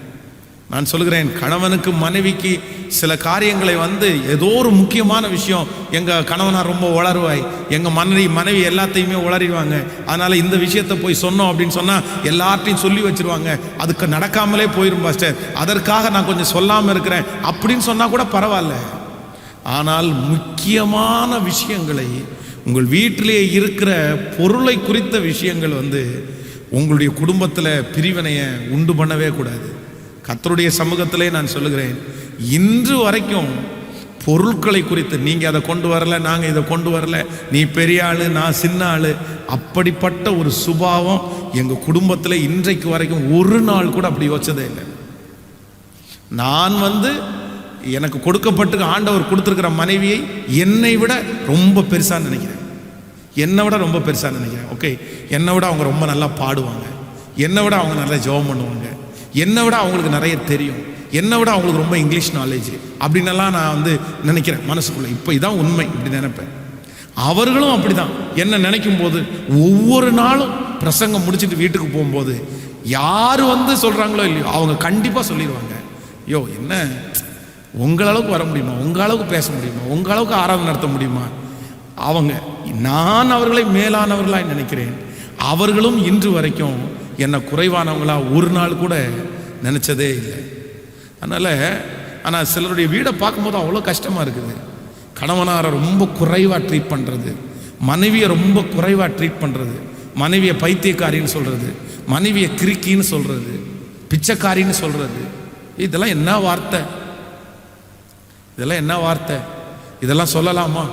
A: நான் சொல்கிறேன், கணவனுக்கு மனைவிக்கு சில காரியங்களை வந்து ஏதோ ஒரு முக்கியமான விஷயம், எங்கள் கணவனார் ரொம்ப உளருவாய், எங்கள் மனைவி எல்லாத்தையுமே உளறிடுவாங்க, அதனால் இந்த விஷயத்தை போய் சொன்னோம் அப்படின்னு சொன்னால் எல்லார்ட்டையும் சொல்லி வச்சுருவாங்க, அதுக்கு நடக்காமலே போயிடும் பாஸ்டர், அதற்காக நான் கொஞ்சம் சொல்லாமல் இருக்கிறேன் அப்படின்னு சொன்னால் கூட பரவாயில்ல. ஆனால் முக்கியமான விஷயங்களை, உங்கள் வீட்டிலே இருக்கிற பொருளை குறித்த விஷயங்கள் வந்து உங்களுடைய குடும்பத்தில் பிரிவினையை உண்டு பண்ணவே கூடாது. கர்த்தருடைய சமூகத்திலே நான் சொல்லுகிறேன், இன்று வரைக்கும் பொருட்களை குறித்து நீங்கள் அதை கொண்டு வரல, நாங்கள் இதை கொண்டு வரல, நீ பெரிய ஆள் நான் சின்ன ஆள், அப்படிப்பட்ட ஒரு சுபாவம் எங்கள் குடும்பத்தில் இன்றைக்கு வரைக்கும் ஒரு நாள் கூட அப்படி யோசிச்சதே இல்லை. நான் எனக்கு கொடுக்கப்பட்டு ஆண்டவர் கொடுத்துருக்கிற மனைவியை என்னை விட ரொம்ப பெருசாக நினைக்கிறேன். என்னை விட ரொம்ப பெருசாக நினைக்கிறேன். ஓகே, என்னை விட அவங்க ரொம்ப நல்லா பாடுவாங்க, என்னை விட அவங்க நல்லா ஜெபம் பண்ணுவாங்க, என்னை விட அவங்களுக்கு நிறைய தெரியும், என்னை விட அவங்களுக்கு ரொம்ப இங்கிலீஷ் நாலேஜ் அப்படின்னெல்லாம் நான் நினைக்கிறேன் மனசுக்குள்ளே. இப்போ இதான் உண்மை, இப்படி நினைப்பேன். அவர்களும் அப்படி தான் என்ன நினைக்கும் போது ஒவ்வொரு நாளும் பிரசங்கம் முடிச்சுட்டு வீட்டுக்கு போகும்போது யார் சொல்கிறாங்களோ இல்லையோ அவங்க கண்டிப்பாக சொல்லிடுவாங்க, ஐயோ என்ன உங்களளவுக்கு வர முடியுமா, உங்கள் அளவுக்கு பேச முடியுமா, உங்கள் அளவுக்கு ஆராதனை நடத்த முடியுமா. நான் அவர்களை மேலானவர்களாக நினைக்கிறேன். அவர்களும் இன்று வரைக்கும் என்னை குறைவானவங்களா ஒரு நாள் கூட நினச்சதே இல்லை. ஆனால் சிலருடைய வீடை பார்க்கும்போது அவ்வளோ கஷ்டமாக இருக்குது. கணவனாரை ரொம்ப குறைவாக ட்ரீட் பண்ணுறது, மனைவியை ரொம்ப குறைவாக ட்ரீட் பண்ணுறது, மனைவியை பைத்தியக்காரின்னு சொல்கிறது, மனைவியை கிறுக்கின்னு சொல்கிறது, பிச்சைக்காரின்னு சொல்கிறது. இதெல்லாம் என்ன வார்த்தை, இதெல்லாம் என்ன வார்த்தை, இதெல்லாம் சொல்லலாமா?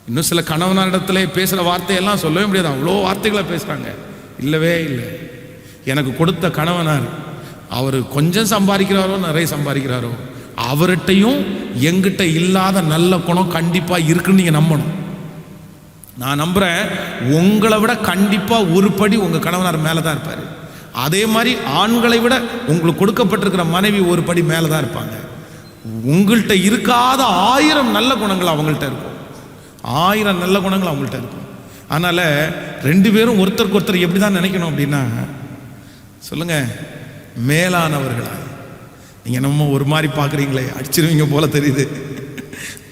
A: இன்னும் சில கணவனாரிடத்துல பேசுகிற வார்த்தையெல்லாம் சொல்லவே முடியாது, அவ்வளோ வார்த்தைகளை பேசுகிறாங்க. இல்லவே இல்லை. எனக்கு கொடுத்த கணவனார் அவர் கொஞ்சம் சம்பாதிக்கிறாரோ நிறைய சம்பாதிக்கிறாரோ, அவர்கிட்டையும் எங்கிட்ட இல்லாத நல்ல குணம் கண்டிப்பாக இருக்குன்னு நீங்கள் நம்பணும். நான் நம்புகிறேன், உங்களை விட கண்டிப்பாக ஒரு படி உங்கள் கணவனார் மேலே தான் இருப்பார். அதே மாதிரி ஆண்களை விட உங்களுக்கு கொடுக்கப்பட்டிருக்கிற மனைவி ஒரு படி மேலே தான் இருப்பாங்க. உங்கள்கிட்ட இருக்காத 1000 நல்ல குணங்கள் அவங்கள்ட்ட இருக்கும், 1000 நல்ல குணங்கள் அவங்கள்ட்ட இருக்கும். அதனால் 2 பேரும் ஒருத்தருக்கு ஒருத்தர் எப்படி தான் நினைக்கணும் அப்படின்னா, சொல்லுங்கள், மேலானவர்களா. நீங்கள் நம்ம ஒரு மாதிரி பார்க்குறீங்களே, அடிச்சிருவீங்க போல தெரியுது.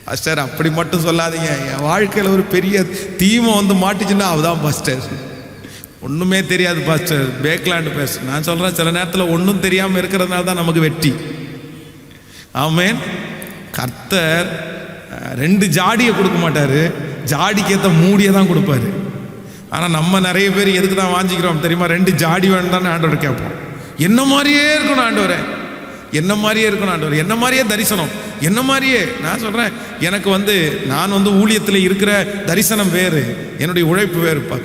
A: பாஸ்டர் அப்படி மட்டும் சொல்லாதீங்க, என் வாழ்க்கையில் ஒரு பெரிய தீமை மாட்டிச்சுன்னா அவதான் பாஸ்டர். ஒன்றுமே தெரியாது பாஸ்டர், பேக்லாண்டு பேச. நான் சொல்கிறேன், சில நேரத்தில் ஒன்றும் தெரியாமல் இருக்கிறதுனால தான் நமக்கு வெற்றி. ஆமென். கர்த்தர் 2 ஜாடியை கொடுக்க மாட்டார், ஜாடிக்கேற்ற மூடியை தான் கொடுப்பாரு. ஆனால் நம்ம நிறைய பேர் எதுக்கு தான் வாஞ்சிக்கிறோம் தெரியுமா? 2 ஜாடி வேணும் தானே ஆண்டவர் கேட்போம். என்ன மாதிரியே இருக்கணும் ஆண்டவரே, என்ன மாதிரியே இருக்கணும் ஆண்டவர், என்ன மாதிரியே தரிசனம், என்ன மாதிரியே. நான் சொல்கிறேன், எனக்கு நான் ஊழியத்தில் இருக்கிற தரிசனம் வேறு, என்னுடைய உழைப்பு வேறுப்பா.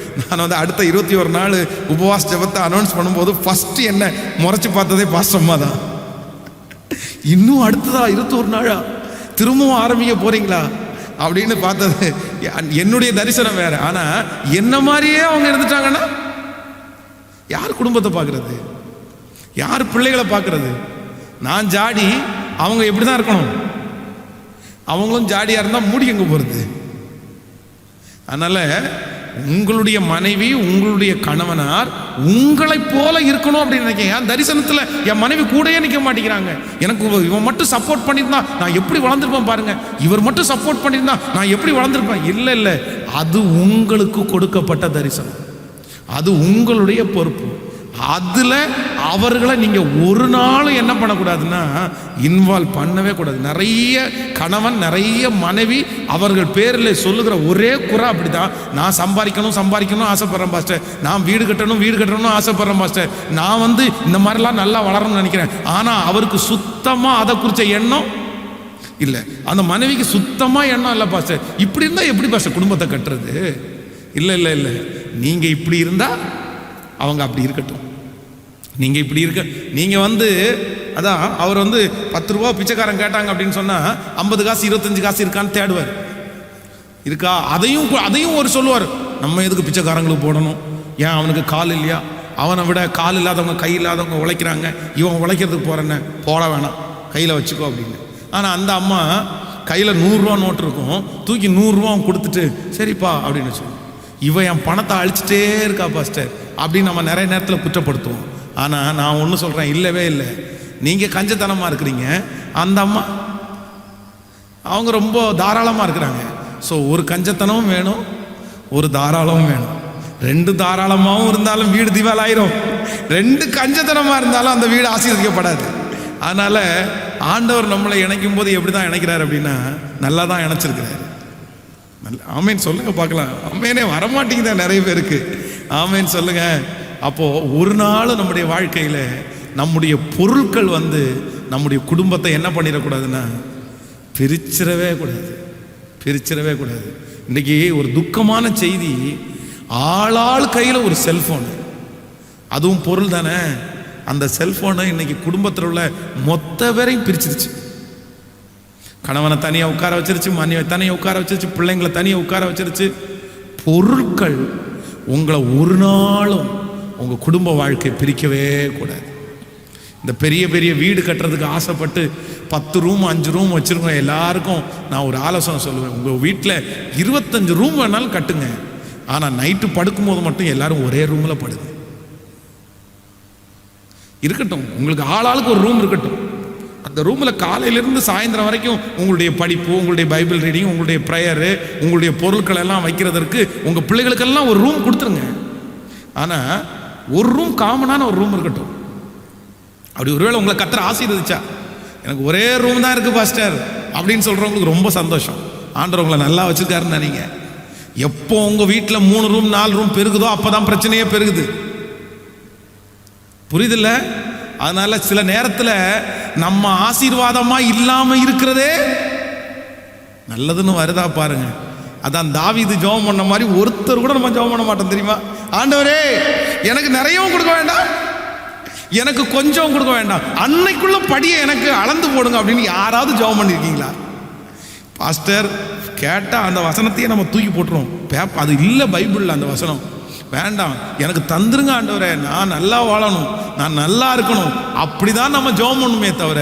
A: நான் அடுத்த 21 நாள் உபவாச ஜெபத்தை அனௌன்ஸ் பண்ணும்போது ஃபஸ்ட்டு என்ன முறைச்சி பார்த்ததே பாஸ்டம்மா தான். இன்னும் அடுத்ததா 21 நாளா திரும்பவும் ஆரம்பிக்க போறீங்களா அப்படின்னு பார்த்தது என்னுடைய தரிசனம் வேற. ஆனா என்ன மாதிரியே அவங்க இருந்துட்டாங்கன்னா யார் குடும்பத்தை பார்க்கறது, யார் பிள்ளைகளை பார்க்கறது? நான் ஜாடி, அவங்க எப்படிதான் இருக்கணும்? அவங்களும் ஜாடியா இருந்தா மூடி எங்க போறது? அதனால உங்களுடைய மனைவி, உங்களுடைய கணவனார் உங்களை போல இருக்கணும் அப்படின்னு நினைக்கிறேன். என் தரிசனத்தில் என் மனைவி கூடயே நிற்க மாட்டேங்கிறாங்க. எனக்கு இவன் மட்டும் சப்போர்ட் பண்ணியிருந்தா நான் எப்படி வளர்ந்துருப்பேன் பாருங்க, இவர் மட்டும் சப்போர்ட் பண்ணியிருந்தா நான் எப்படி வளர்ந்துருப்பேன். இல்லை இல்லை, அது உங்களுக்கு கொடுக்கப்பட்ட தரிசனம், அது உங்களுடைய பொறுப்பு. அதில் அவர்களை நீங்கள் ஒரு நாளும் என்ன பண்ணக்கூடாதுன்னா இன்வால்வ் பண்ணவே கூடாது. நிறைய கணவன், நிறைய மனைவி அவர்கள் பேரில் சொல்லுகிற ஒரே குறை அப்படிதான், நான் சம்பாதிக்கணும் ஆசைப்படுறேன் பாஸ்டர், நான் வீடு கட்டணும் ஆசைப்படுறேன் பாஸ்டர், நான் இந்த மாதிரிலாம் நல்லா வளரணும்னு நினைக்கிறேன். ஆனால் அவருக்கு சுத்தமாக அதை குறித்த எண்ணம் இல்லை, அந்த மனைவிக்கு சுத்தமாக எண்ணம் இல்லை பாஸ்டர். இப்படி இருந்தால் எப்படி பாஸ்டர் குடும்பத்தை கட்டுறது? இல்லை இல்லை இல்லை, நீங்கள் இப்படி இருந்தால் அவங்க அப்படி இருக்கட்டும். நீங்கள் இப்படி இருக்க, நீங்கள் அதான் அவர் 10 ரூபா பிச்சைக்காரன் கேட்டாங்க அப்படின்னு சொன்னால் 50 காசு 25 காசு இருக்கான்னு தேடுவார். இருக்கா? அதையும் ஒரு சொல்லுவார், நம்ம எதுக்கு பிச்சைக்காரங்களுக்கு போடணும், ஏன் அவனுக்கு கால் இல்லையா, அவனை விட கால் இல்லாதவங்க கை இல்லாதவங்க உழைக்கிறாங்க, இவன் உழைக்கிறதுக்கு போகிறேன்னு போட வேணாம், கையில் வச்சுக்கோ அப்படின்னு. ஆனால் அந்த அம்மா கையில் 100 ரூபா நோட்டு இருக்கும், தூக்கி 100 ரூபா கொடுத்துட்டு சரிப்பா அப்படின்னு வச்சுக்கோ, இவன் என் பணத்தை அழிச்சிட்டே இருக்கா பாஸ்டர் அப்படின்னு நம்ம நிறைய நேரத்தில் குற்றப்படுத்துவோம். ஆனால் நான் ஒன்று சொல்கிறேன், இல்லவே இல்லை, நீங்கள் கஞ்சத்தனமாக இருக்கிறீங்க, அந்த அம்மா அவங்க ரொம்ப தாராளமாக இருக்கிறாங்க. ஸோ ஒரு கஞ்சத்தனமும் வேணும், ஒரு தாராளமும் வேணும். 2 தாராளமாகவும் இருந்தாலும் வீடு திவாலாயிரும், 2 கஞ்சத்தனமாக இருந்தாலும் அந்த வீடு ஆசீர்வதிக்கப்படாது. அதனால் ஆண்டவர் நம்மளை இணைக்கும் போது எப்படி தான் இணைக்கிறார் அப்படின்னா நல்லா தான் இணைச்சிருக்கிறார். ஆமேன் சொல்லுங்க பார்க்கலாம். ஆமேனே வரமாட்டேங்குதா நிறைய பேருக்கு? ஆமேன் சொல்லுங்க. அப்போது ஒரு நாள் நம்முடைய வாழ்க்கையில் நம்முடைய பொருட்கள் வந்து நம்முடைய குடும்பத்தை என்ன பண்ணிடக்கூடாதுன்னா பிரிச்சிடவே கூடாது. இன்றைக்கி ஒரு துக்கமான செய்தி, ஆளாள் கையில் ஒரு செல்ஃபோனு, அதுவும் பொருள் தானே. அந்த செல்ஃபோனை இன்னைக்கு குடும்பத்தில் உள்ள மொத்த பேரையும் பிரிச்சிருச்சு. கணவனை தனியாக உட்கார வச்சிருச்சு, மனைவியை தனியாக உட்கார வச்சிருச்சு, பிள்ளைங்களை தனியாக உட்கார வச்சிருச்சு. பொருட்கள் உங்களை ஒரு நாளும் உங்கள் குடும்ப வாழ்க்கை பிரிக்கவே கூடாது. இந்த பெரிய பெரிய வீடு கட்டுறதுக்கு ஆசைப்பட்டு 10 ரூம் 5 ரூம் வச்சுருக்கோம். எல்லாருக்கும் நான் ஒரு ஆலோசனை சொல்லுவேன், உங்கள் வீட்டில் 25 ரூம் வேணாலும் கட்டுங்க, ஆனால் நைட்டு படுக்கும்போது மட்டும் எல்லாரும் ஒரே ரூமில் படுங்க. இருக்கட்டும், உங்களுக்கு ஆளாளுக்கு ஒரு ரூம் இருக்கட்டும். அந்த ரூமில் காலையிலேருந்து சாயந்தரம் வரைக்கும் உங்களுடைய படிப்பு, உங்களுடைய பைபிள் ரீடிங், உங்களுடைய ப்ரேயரு, உங்களுடைய பொருட்கள் எல்லாம் வைக்கிறதற்கு உங்கள் பிள்ளைகளுக்கெல்லாம் ஒரு ரூம் கொடுத்துருங்க. ஆனால் ஒரு ரூம் காமனான ஒரு ரூம் இருக்கட்டும். அப்படி ஒருவேளை உங்களை கர்த்தர் ஆசீர்வதிச்சா, எனக்கு ஒரே ரூம் தான் இருக்குது பாஸ்டர் அப்படின்னு சொல்கிறவங்களுக்கு ரொம்ப சந்தோஷம். ஆண்டவர் உங்களை நல்லா வச்சுருக்காருன்னு நினைங்க. எப்போ உங்கள் வீட்டில் 3 ரூம் 4 ரூம் பெருகுதோ அப்போ தான் பிரச்சனையே பெருகுது. புரியுதில்ல? அதனால சில நேரத்தில் நம்ம ஆசீர்வாதமா இல்லாம இருக்கிறதே நல்லதுன்னு வருதா பாருங்க. அதான் தாவீது ஜெபம் பண்ண மாதிரி ஒருத்தர் கூட நம்ம ஜெபம் பண்ண மாட்டோம் தெரியுமா? ஆண்டவரே எனக்கு நிறையவும் கொடுக்க வேண்டாம், எனக்கு கொஞ்சம் கொடுக்க வேண்டாம், அன்னைக்குள்ள படியை எனக்கு அளந்து போடுங்க அப்படின்னு யாராவது ஜெபம் பண்ணியிருக்கீங்களா? பாஸ்டர் கேட்டா அந்த வசனத்தையே நம்ம தூக்கி போட்டுருவோம். அது இல்லை பைபிளில் அந்த வசனம். வேண்டாம், எனக்கு தந்துருங்க ஆண்டவரே, நான் நல்லா வாழணும், நான் நல்லா இருக்கணும், அப்படிதான் நம்ம ஜெபம் பண்ணுமே தவிர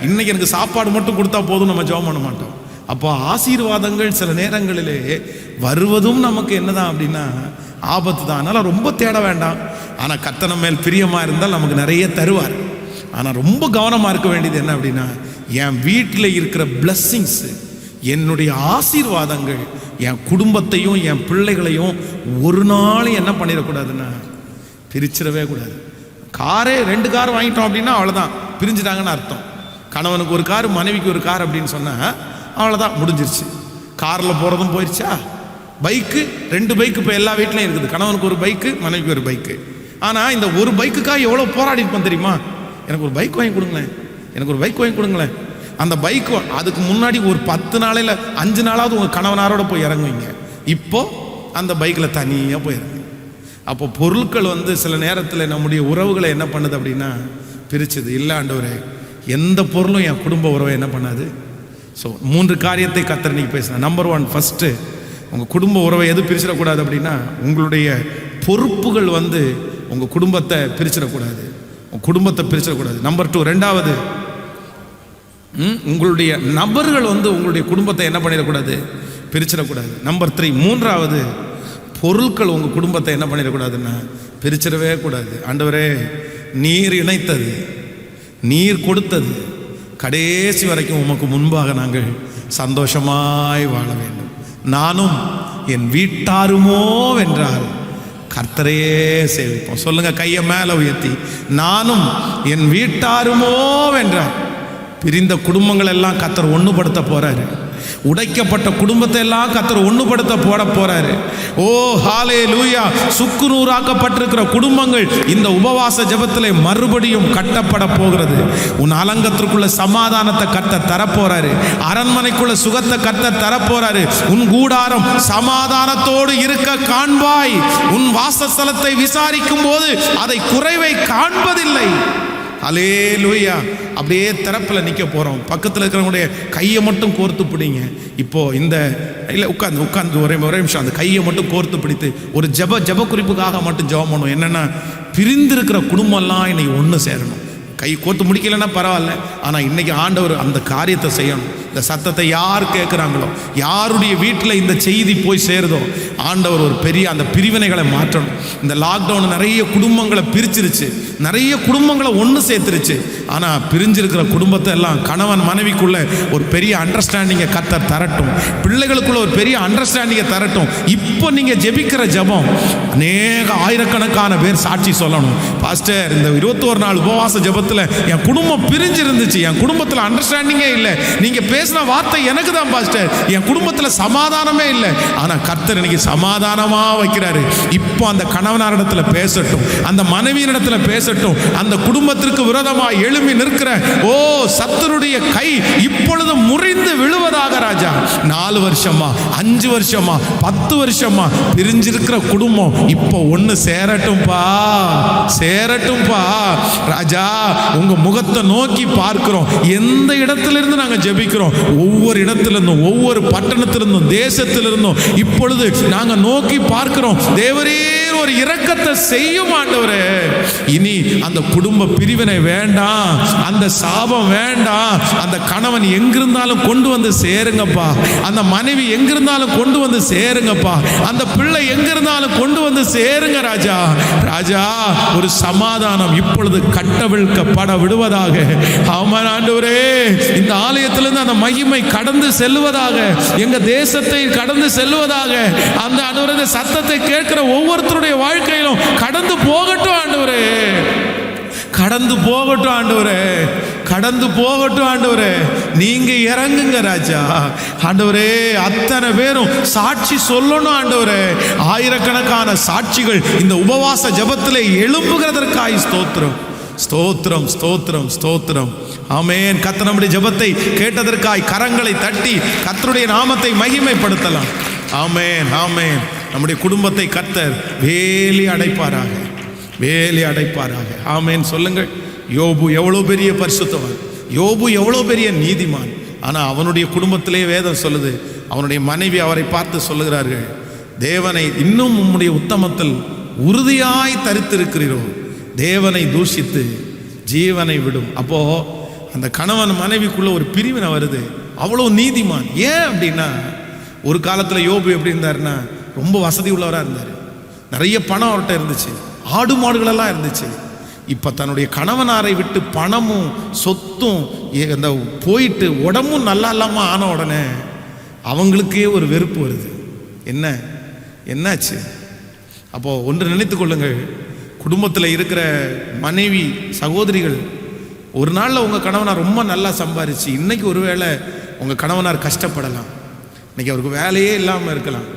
A: இன்னைக்கு எனக்கு சாப்பாடு மட்டும் கொடுத்தா போதும் நம்ம ஜெபம் பண்ண மாட்டோம். அப்போ ஆசீர்வாதங்கள் சில நேரங்களிலே வருவதும் நமக்கு என்னதான் அப்படின்னா ஆபத்து தான். அதனால் ரொம்ப தேட வேண்டாம். ஆனால் கர்த்தர் நம்ம மேல் பிரியமாக இருந்தால் நமக்கு நிறைய தருவார். ஆனால் ரொம்ப கவனமாக இருக்க வேண்டியது என்ன அப்படின்னா, என் வீட்டில் இருக்கிற பிளஸ்ஸிங்ஸ், என்னுடைய ஆசீர்வாதங்கள் என் குடும்பத்தையும் என் பிள்ளைகளையும் ஒரு நாளும் என்ன பண்ணிடக்கூடாதுன்னா பிரிச்சிடவே கூடாது. காரே 2 கார் வாங்கிட்டோம் அப்படின்னா அவ்வளோதான், பிரிஞ்சுட்டாங்கன்னு அர்த்தம். கணவனுக்கு ஒரு கார், மனைவிக்கு ஒரு கார் அப்படின்னு சொன்னால் அவ்வளோதான், முடிஞ்சிருச்சு. காரில் போகிறதும் போயிடுச்சா? பைக்கு 2 பைக்கு இப்போ எல்லா வீட்லையும் இருக்குது. கணவனுக்கு ஒரு பைக்கு, மனைவிக்கு ஒரு பைக்கு. ஆனால் இந்த ஒரு பைக்குக்காக எவ்வளோ போராடி இருப்போம் தெரியுமா? எனக்கு ஒரு பைக் வாங்கி கொடுங்களேன், எனக்கு ஒரு பைக் வாங்கி கொடுங்களேன். அந்த பைக்கு அதுக்கு முன்னாடி ஒரு 10 நாளையில் 5 நாளாவது உங்கள் கணவனாரோட போய் இறங்குவீங்க. இப்போ அந்த பைக்கில் தனியாக போயிருங்க. அப்போ பொருட்கள் வந்து சில நேரத்தில் நம்முடைய உறவுகளை என்ன பண்ணுது அப்படின்னா பிரிச்சுது. இல்லை ஆண்டவரே, எந்த பொருளும் என் குடும்ப உறவை என்ன பண்ணாது. ஸோ 3 காரியத்தை கர்த்தர் இன்னைக்கு பேசுகிறேன். நம்பர் 1, ஃபஸ்ட்டு உங்கள் குடும்ப உறவை எது பிரிச்சிடக்கூடாது அப்படின்னா உங்களுடைய பொறுப்புகள் வந்து உங்கள் குடும்பத்தை பிரிச்சிடக்கூடாது, உங்கள் குடும்பத்தை பிரிச்சிடக்கூடாது. நம்பர் 2, ரெண்டாவது உங்களுடைய நபர்கள் வந்து உங்களுடைய குடும்பத்தை என்ன பண்ணிடக்கூடாது, பிரிச்சிடக்கூடாது. நம்பர் 3, மூன்றாவது பொருட்கள் உங்கள் குடும்பத்தை என்ன பண்ணிடக்கூடாதுன்னா பிரிச்சிடவே கூடாது. ஆண்டவரே, நீர் இணைத்தது, நீர் கொடுத்தது, கடைசி வரைக்கும் உமக்கு முன்பாக நாங்கள் சந்தோஷமாய் வாழ வேண்டும். நானும் என் வீட்டாருமோ வென்றால் கர்த்தரையே சேவிப்போம். சொல்லுங்க கையை மேலே உயர்த்தி, நானும் என் வீட்டாருமோ வென்றால். பிரிந்த குடும்பங்கள் எல்லாம் கர்த்தர் ஒன்றுபடுத்த போறாரு. உடைக்கப்பட்ட குடும்பத்தை எல்லாம் கர்த்தர் ஒன்றுபடுத்த போறாரு. ஓ ஹல்லேலூயா! சுக்குநூறாக்கப்பட்டிருக்கிற குடும்பங்கள் இந்த உபவாச ஜெபத்திலே மறுபடியும் கட்டப்பட போகிறது. உன் அலங்கத்திற்குள்ள சமாதானத்தை கர்த்தர் தரப்போறாரு. அரண்மனைக்குள்ள சுகத்தை கர்த்தர் தரப்போறாரு. உன் கூடாரம் சமாதானத்தோடு இருக்க காண்பாய். உன் வாசஸ்தலத்தை விசாரிக்கும் போது அதை குறைவை காண்பதில்லை. ஹல்லேலூயா! அப்படியே திறப்பில் நிற்க போகிறோம். பக்கத்தில் இருக்கிறவங்களுடைய கையை மட்டும் கோர்த்து பிடிங்க. இப்போது இந்த இல்லை உட்காந்து ஒரே நிமிஷம் அந்த கையை மட்டும் கோர்த்து பிடித்து ஒரு ஜெப குறிப்புக்காக மட்டும் ஜெபம் பண்ணுவோம். என்னென்னா, பிரிந்திருக்கிற குடும்பம்லாம் இன்னைக்கு ஒன்று சேரணும். கை கோர்த்து முடிக்கலைன்னா பரவாயில்ல, ஆனால் இன்னைக்கு ஆண்டவர் அந்த காரியத்தை செய்யணும். இந்த சத்தத்தை யார் கேட்குறாங்களோ, யாருடைய வீட்டில் இந்த செய்தி போய் சேருதோ, ஆண்டவர் ஒரு பெரிய அந்த பிரிவினைகளை மாற்றணும். இந்த லாக்டவுன் நிறைய குடும்பங்களை பிரிச்சிருச்சு, நிறைய குடும்பங்களை ஒன்று சேர்த்துருச்சு. ஆனால் பிரிஞ்சிருக்கிற குடும்பத்தை எல்லாம் கணவன் மனைவிக்குள்ள ஒரு பெரிய அண்டர்ஸ்டாண்டிங்கை கர்த்தர் தரட்டும். பிள்ளைகளுக்குள்ள ஒரு பெரிய அண்டர்ஸ்டாண்டிங்கை தரட்டும். இப்போ நீங்கள் ஜெபிக்கிற ஜெபம் அநேக ஆயிரக்கணக்கான பேர் சாட்சி சொல்லணும். பாஸ்டர், இந்த 21 நாள் உபவாச ஜெபத்தில் என் குடும்பம் பிரிஞ்சிருந்துச்சு, என் குடும்பத்தில் அண்டர்ஸ்டாண்டிங்கே இல்லை, நீங்கள் பேசின வார்த்தை எனக்கு தான் பாஸ்டர், என் குடும்பத்துல சமாதானமே இல்லை. ஆனா கர்த்தர் இன்னைக்கு சமாதானமா வைக்கிறாரு. இப்போ அந்த கணவனாரிடத்துல பேசட்டும், அந்த மனைவியினிடத்துல பேசட்டும். அந்த குடும்பத்திற்கு விரோதமா எழும்பி நிற்கிற சத்துருடைய கை இப்பொழுது முறிந்து விழுவதாக. ராஜா 4 வருஷமா 5 வருஷமா 10 வருஷமா பிரிஞ்சிருக்கிற குடும்பம் இப்போ ஒண்ணு சேரட்டும்பா, சேரட்டும்பா. ராஜா உங்க முகத்தை நோக்கி பார்க்கிறோம். எந்த இடத்துல இருந்து நாங்க ஜெபிக்கிறோம், ஒவ்வொரு இடத்துல இருந்தும், ஒவ்வொரு பட்டணத்திலிருந்தும், தேசத்திலிருந்தும் இப்பொழுது நாங்க நோக்கி பார்க்கிறோம். தேவரே ஒரு இரக்கத்தை செய்யும் ஆண்டவரே. இனி அந்த குடும்ப பிரிவினை வேண்டாம், அந்த சாபம் வேண்டாம். அந்த கணவன் எங்கிருந்தாலும் கொண்டு வந்து சேருங்கப்பா, அந்த மனைவி எங்கிருந்தாலும் கொண்டு வந்து சேருங்கப்பா, அந்த பிள்ளை எங்கிருந்தாலும் கொண்டு வந்து சேருங்க ராஜா. ராஜா ஒரு சமாதானம் இப்பொழுது கட்டவிழ்க்கப்பட விடுவதாக. ஆமாம் ஆண்டவரே, இந்த ஆலயத்திலிருந்து அந்த மகிமை கடந்து செல்வதாக, எங்க தேசத்தை கடந்து செல்வதாக. அந்த ஆண்டவரே சத்தத்தை கேட்கிற ஒவ்வொருத்தருடைய வாழ்க்கையிலும் கடந்து போகட்டும் ஆண்டவரே, கடந்து போகட்டும் ஆண்டவரே, கடந்து போகட்டும் ஆண்டவரே. நீங்க இறங்குங்க ராஜா. ஆண்டவரே அத்தனை பேரும் சாட்சி சொல்லணும் ஆண்டவரே. ஆயிரக்கணக்கான சாட்சிகள் இந்த உபவாச ஜெபத்திலே எழும்புகிறதற்காய் ஸ்தோத்திரம், ஸ்தோத்திரம், ஸ்தோத்திரம், ஸ்தோத்திரம். ஆமென். கர்த்தர் நம்முடைய ஜெபத்தை கேட்டதற்காய் கரங்களை தட்டி கர்த்தருடைய நாமத்தை மகிமைப்படுத்தலாம். ஆமென், ஆமென். நம்முடைய குடும்பத்தை கர்த்தர் வேலி அடைப்பாராக, வேலி அடைப்பாராக. ஆமென் சொல்லுங்கள். யோபு எவ்வளவு பெரிய பரிசுத்தவான், யோபு எவ்வளவு பெரிய நீதிமான். ஆனா அவனுடைய குடும்பத்திலே வேதம் சொல்லுது, அவனுடைய மனைவி அவரை பார்த்து சொல்லுகிறார்கள், தேவனை இன்னும் உம்முடைய உத்தமத்தில் உறுதியாய் தரித்திருக்கிறீரோ, தேவனை தூஷித்து ஜீவனை விடும். அப்போ அந்த கணவன் மனைவிக்குள்ள ஒரு பிரிவினை வருது. அவ்வளவு நீதிமான். ஏன் அப்படின்னா, ஒரு காலத்துல யோபு எப்படி இருந்தாருன்னா, ரொம்ப வசதி உள்ளவராக இருந்தார், நிறைய பணம் அவர்கிட்ட இருந்துச்சு, ஆடு மாடுகளெல்லாம் இருந்துச்சு. இப்போ தன்னுடைய கணவனாரை விட்டு பணமும் சொத்தும் அந்த போயிட்டு உடம்பும் நல்லா இல்லாமல் ஆன உடனே அவங்களுக்கே ஒரு வெறுப்பு வருது. என்னாச்சு? அப்போது ஒன்று நினைத்து கொள்ளுங்கள், குடும்பத்தில் இருக்கிற மனைவி சகோதரிகள், ஒரு நாளில் உங்கள் கணவனார் ரொம்ப நல்லா சம்பாரிச்சு, இன்னைக்கு ஒருவேளை உங்கள் கணவனார் கஷ்டப்படலாம், இன்னைக்கு அவருக்கு வேலையே இல்லாமல் இருக்கலாம்.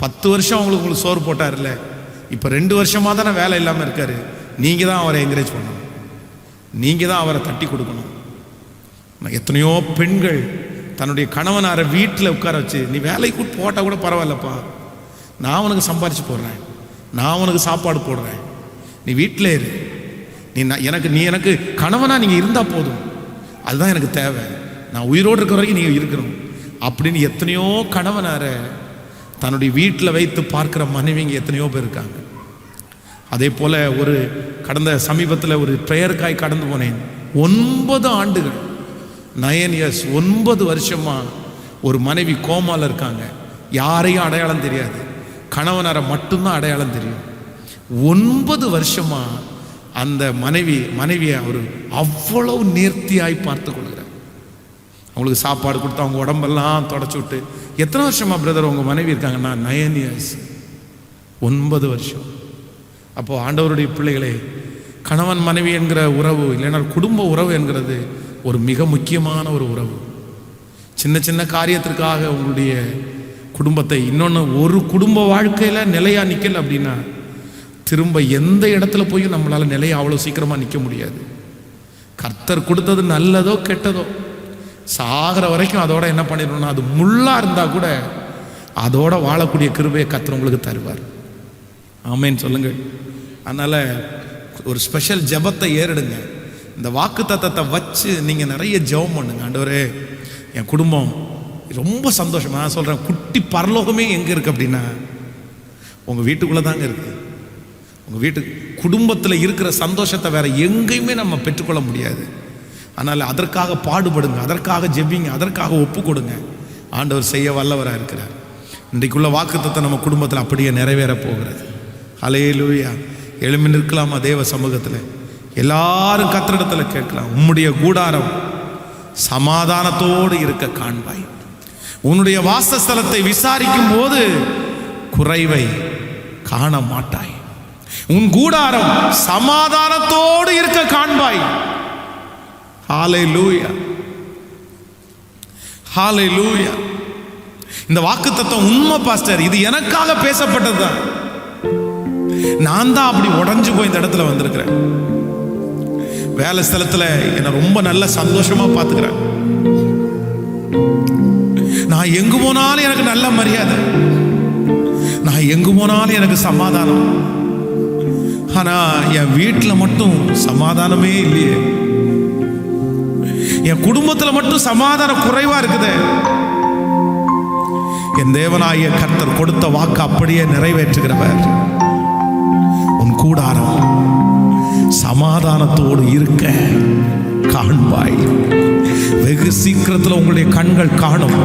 A: 10 வருஷம் உங்களுக்கு சோறு போட்டார்ல, இப்போ 2 வருஷமாக தானே வேலை இல்லாமல் இருக்காரு. நீங்கள் தான் அவரை என்கரேஜ் பண்ணணும், நீங்கள் தான் அவரை தட்டி கொடுக்கணும். எத்தனையோ பெண்கள் தன்னுடைய கணவனாரை வீட்டில் உட்கார வச்சு, நீ வேலைக்கு போட்டால் கூட பரவாயில்லப்பா, நான் உனக்கு சம்பாரிச்சு போடுறேன், நான் உனக்கு சாப்பாடு போடுறேன், நீ வீட்டில் இரு, நீ எனக்கு கணவனா நீங்கள் இருந்தால் போதும், அதுதான் எனக்கு தேவை, நான் உயிரோடு இருக்கிற வரைக்கும் நீங்கள் இருக்கணும் அப்படின்னு எத்தனையோ கணவனாரை தன்னுடைய வீட்டில் வைத்து பார்க்குற மனைவிங்க எத்தனையோ பேர் இருக்காங்க. அதே போல் ஒரு கடந்த சமீபத்தில் ஒரு பிரேயருக்காய் கடந்து போனேன். 9 ஆண்டுகள் 9 இயர்ஸ் 9 வருஷமா ஒரு மனைவி கோமால இருக்காங்க. யாரையும் அடையாளம் தெரியாது, கணவனாரை மட்டும்தான் அடையாளம் தெரியும். 9 வருஷமா அந்த மனைவியை அவர் அவ்வளவு நேர்த்தியாய் பார்த்து கொள்கிறார். அவங்களுக்கு சாப்பாடு கொடுத்து அவங்க உடம்பெல்லாம் தொடச்சி விட்டு. எத்தனை வருஷமா பிரதர் உங்கள் மனைவி இருக்காங்கன்னா? 9 இயர்ஸ் 9 வருஷம். அப்போது ஆண்டவருடைய பிள்ளைகளே, கணவன் மனைவி என்கிற உறவு இல்லைன்னா குடும்ப உறவு என்கிறது ஒரு மிக முக்கியமான ஒரு உறவு. சின்ன சின்ன காரியத்திற்காக உங்களுடைய குடும்பத்தை இன்னொன்று ஒரு குடும்ப வாழ்க்கையில் நிலையாக நிற்கல அப்படின்னா திரும்ப எந்த இடத்துல போய் நம்மளால் நிலையை அவ்வளோ சீக்கிரமாக நிற்க முடியாது. கர்த்தர் கொடுத்தது நல்லதோ கெட்டதோ சாகிற வரைக்கும் அதோட என்ன பண்ணிடணும்னா, அது முள்ளா இருந்தால் கூட அதோட வாழக்கூடிய கிருபையை கர்த்தர் உங்களுக்கு தருவார். ஆமேன்னு சொல்லுங்கள். அதனால் ஒரு ஸ்பெஷல் ஜெபத்தை ஏறிடுங்க. இந்த வாக்கு தத்தத்தை வச்சு நீங்கள் நிறைய ஜெபம் பண்ணுங்க. ஆண்டவரே, என் குடும்பம் ரொம்ப சந்தோஷம். நான் சொல்கிறேன், குட்டி பரலோகமே எங்கே இருக்குது அப்படின்னா உங்கள் வீட்டுக்குள்ளே தாங்க இருக்குது. உங்கள் குடும்பத்தில் இருக்கிற சந்தோஷத்தை வேற எங்கேயுமே நம்ம பெற்றுக்கொள்ள முடியாது. அதனால் அதற்காக பாடுபடுங்க, அதற்காக ஜெபிங்க, அதற்காக ஒப்பு கொடுங்க. ஆண்டவர் செய்ய வல்லவராக இருக்கிறார். இன்றைக்குள்ள வாக்குத்தத்தம் நம்ம குடும்பத்தில் அப்படியே நிறைவேற போகிறது. ஹல்லேலூயா. எழும்பி நிற்கலாமா தேவ சமூகத்தில்? எல்லாரும் கர்த்தரிடத்தில் கேட்கலாம். உம்முடைய கூடாரம் சமாதானத்தோடு இருக்க காண்பாய். உன்னுடைய வாசஸ்தலத்தை விசாரிக்கும் போது குறைவை காண மாட்டாய். உன் கூடாரம் சமாதானத்தோடு இருக்க காண்பாய். ஹல்லேலூயா, ஹல்லேலூயா. இந்த வாக்குத்தத்தம் உண்மை பாஸ்டர், இது எனக்காக பேசப்பட்டதுதான். நான் தான் அப்படி உடைஞ்சு போய் இந்த இடத்துல வந்திருக்கிறேன். வேலை ஸ்தலத்துல என்னை ரொம்ப நல்ல சந்தோஷமா பார்த்துக்கிறேன். நான் எங்கு போனாலும் எனக்கு நல்ல மரியாதை, நான் எங்கு போனாலும் எனக்கு சமாதானம். ஆனா என் வீட்டுல மட்டும் சமாதானமே இல்லையே, என் குடும்பத்துல மட்டும் சமாதானம் குறைவா இருக்குது. என் தேவனாகிய கர்த்தர் கொடுத்த வாக்கு அப்படியே நிறைவேற்றுகிறவர். உன் கூடாரம் சமாதானத்தோடு இருக்க காண்பாய். வெகு சீக்கிரத்தில் உங்களுடைய கண்கள் காணும்,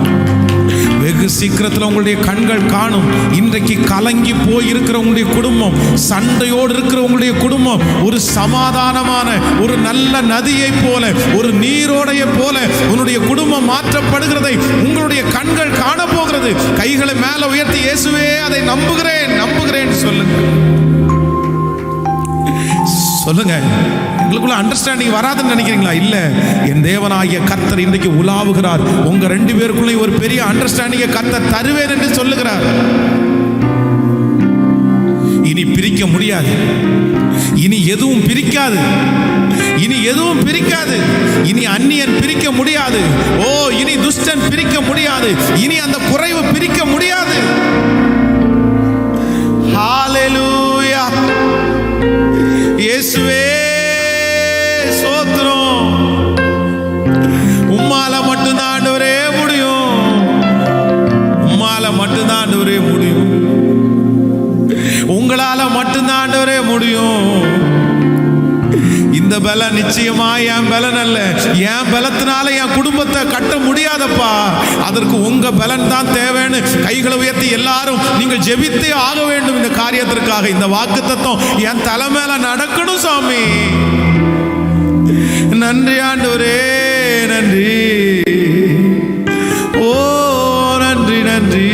A: வெகு சீக்கிரத்தில் உங்களுடைய கண்கள் காணும். இன்றைக்கு கலங்கி போய் இருக்கிற உங்களுடைய குடும்பம், சண்டையோடு இருக்கிற உங்களுடைய குடும்பம் ஒரு சமாதானமான ஒரு நல்ல நதியை போல, ஒரு நீரோடைய போல உன்னுடைய குடும்பம் மாற்றப்படுகிறதை உங்களுடைய கண்கள் காண போகிறது. கைகளை மேல உயர்த்தி இயேசுவே அதை நம்புகிறேன் நம்புகிறேன் சொல்லுங்க. சொல்லுங்க. உங்களுக்குள்ள அண்டர்ஸ்டாண்டிங் வராதுன்னு நினைக்கிறீங்களா? இல்ல, என் தேவனாகிய கர்த்தர் இன்றைக்கு உலாவுகிறார். உங்க ரெண்டு பேருக்குள்ளே ஒரு பெரிய அண்டர்ஸ்டாண்டிங்கை கர்த்தர் தருவேன் என்று சொல்லுகிறார். இனி பிரிக்க முடியாது, இனி எதுவும் பிரிக்காது, இனி எதுவும் பிரிக்காது. இனி அந்நியன் பிரிக்க முடியாது. ஓ, இனி துஷ்டன் பிரிக்க முடியாது. இனி அந்த குறைவு பிரிக்க முடியாது. ஹல்லேலூயா. இயேசுவே ஸ்தோத்திரம். உம்மால மட்டும்தான் ஆண்டவரே முடியும், உம்மால மட்டும்தான் ஆண்டவரே முடியும், உங்களால மட்டும்தான் ஆண்டவரே முடியும். இந்த பலம் நிச்சயமா என் பலன் அல்ல. என் பலத்தினால என் குடும்பத்தை கட்ட முடியாதப்பா. அதற்கு உங்க பலன் தான் தேவைன்னு கைகளை உயர்த்தி எல்லாரும் நீங்கள் ஜெபித்தே ஆக வேண்டும். இந்த காரியத்திற்காக இந்த வாக்குத்தத்தம் என் தலை மேல நடக்கணும் சாமி. நன்றி ஆண்டவரே, நன்றி. ஓ நன்றி நன்றி.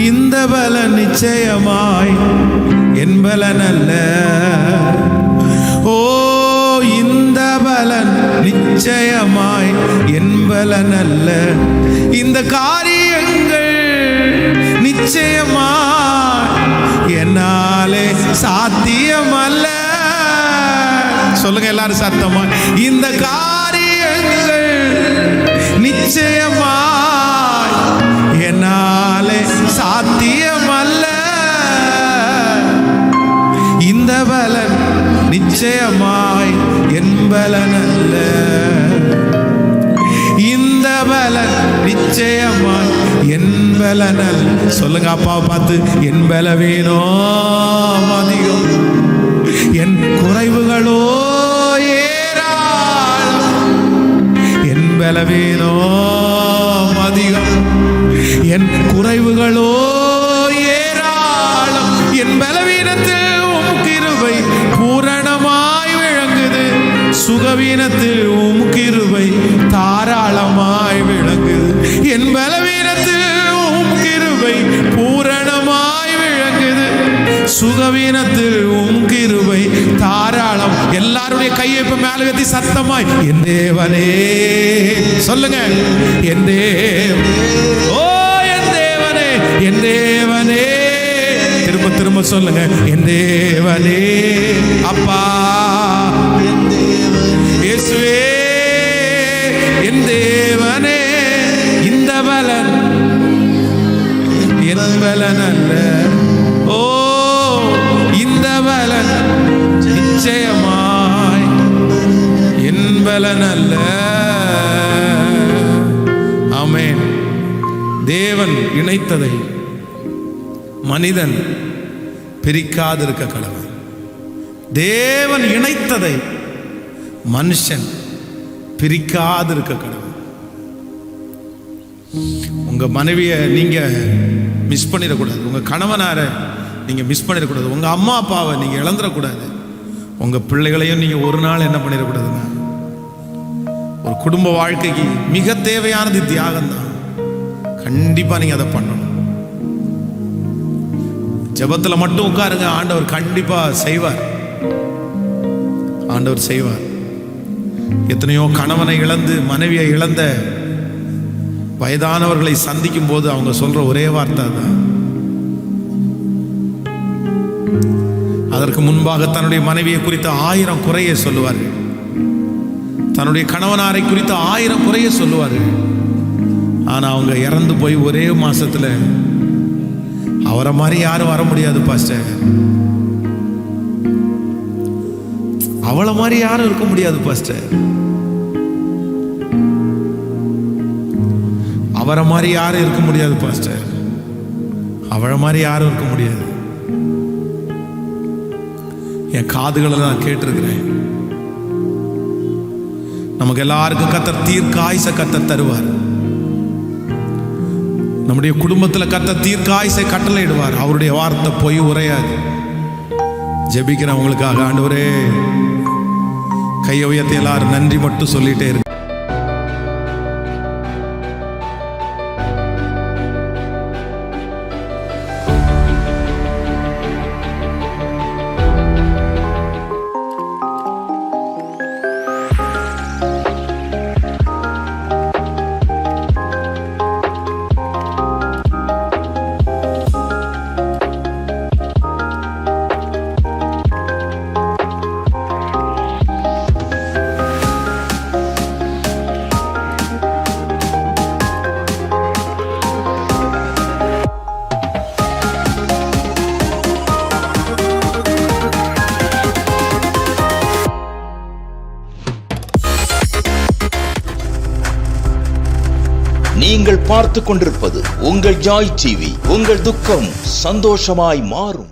A: இந்த பலன் நிச்சயமாய் என் பலன் அல்ல. ஓ, இந்த பலன் நிச்சயமாய் என் பலன் அல்ல. இந்த காரியங்கள் நிச்சயமாய் என்னாலே சாத்தியம் அல்ல. சொல்லுங்க எல்லாரும் சத்தமா. இந்த காரியங்கள் நிச்சயமாய் என்னாலே சாத்தியம் அல்ல. இந்த பலன் நிச்சயமாய் என் பலன் அல்ல. இந்த பலன் நிச்சயமாய் என் பலன் அல்ல. சொல்லுங்க அப்பாவை பார்த்து, என் பலவீனம் அதிகம், என் குறைவுகளோ ஏராளம். என் பலவீனம் அதிகம், என் குறைவுகளோ ஏராளம். என் பலவீனத்தில் உம் கிருபை பூரணமாய் விளங்குது, சுகவீனத்தில் உம் கிருபை தாராளமாய் விளங்குது. என் பலவீனத்தில் உம் கிருபை பூரணமாய் விளங்குது, சுகவீனத்தில் உம் கிருபை தாராளம். எல்லாருடைய கையை இப்ப மேல வைத்து சத்தமாய், என் தேவனே சொல்லுங்க. என் தேவனே, ஓ என் தேவனே, என் தேவனே. திரும்ப திரும்ப சொல்லுங்க. என் தேவனே அப்பா, இயேசுவே என் தேவனே. இந்த பலன் என் பலன் அல்ல. ஓ, இந்த பலன் நிச்சயமாய் என் பலன் அல்ல. ஆமென். தேவன் இணைத்ததை மனிதன் பிரிக்காதிருக்க கடவுள். தேவன் இணைத்ததை மனுஷன் பிரிக்காதிருக்க கடவுள். உங்க மனைவியை நீங்க மிஸ் பண்ணிடக்கூடாது, உங்க கணவனாரை நீங்க மிஸ் பண்ணிடக்கூடாது, உங்க அம்மா அப்பாவை நீங்க இழந்துடக்கூடாது, உங்க பிள்ளைகளையும் நீங்க ஒரு நாள் என்ன பண்ணிடக்கூடாதுங்க. ஒரு குடும்ப வாழ்க்கைக்கு மிக தேவையானது தியாகம் தான். கண்டிப்பா நீங்க அதை பண்ணணும். ஜெபத்துல மட்டும் உட்காருங்க, ஆண்டவர் கண்டிப்பா செய்வார், ஆண்டவர் செய்வார். எத்தனையோ கணவனை இழந்து மனைவியை இழந்த வயதானவர்களை சந்திக்கும் போது அவங்க சொல்ற ஒரே வார்த்தை தான். அதற்கு முன்பாக தன்னுடைய மனைவியை குறித்த 1000 குறையை சொல்லுவார்கள். தன்னுடைய கணவனாரை குறித்த 1000 குறையை சொல்லுவார்கள். ஆனா அவங்க இறந்து போய் ஒரே மாசத்துல அவரை மாதிரி யாரும் வர முடியாது பாஸ்டர், அவளை மாதிரி யாரும் இருக்க முடியாது பாஸ்டர், அவரை மாதிரி யாரும் இருக்க முடியாது பாஸ்டர், அவளை மாதிரி யாரும் இருக்க முடியாது. என் காதுகளை நான் கேட்டிருக்கிறேன். நமக்கு எல்லாருக்கும் கர்த்தர் தீர்க்காயுசை கர்த்தர் தருவார். நம்முடைய குடும்பத்தில் கர்த்தர் தீர்க்காயுசை கட்டளையிடுவார். அவருடைய வார்த்தை போய் உரையாது. ஜெபிக்கிறவங்களுக்காக ஆண்டவரே கையை உயர்த்தி எல்லாரும் நன்றி மட்டும் சொல்லிட்டே இருக்கு.
B: நீங்கள் பார்த்துக் கொண்டிருப்பது உங்கள் ஜாய் டிவி. உங்கள் துக்கம் சந்தோஷமாய் மாறும்.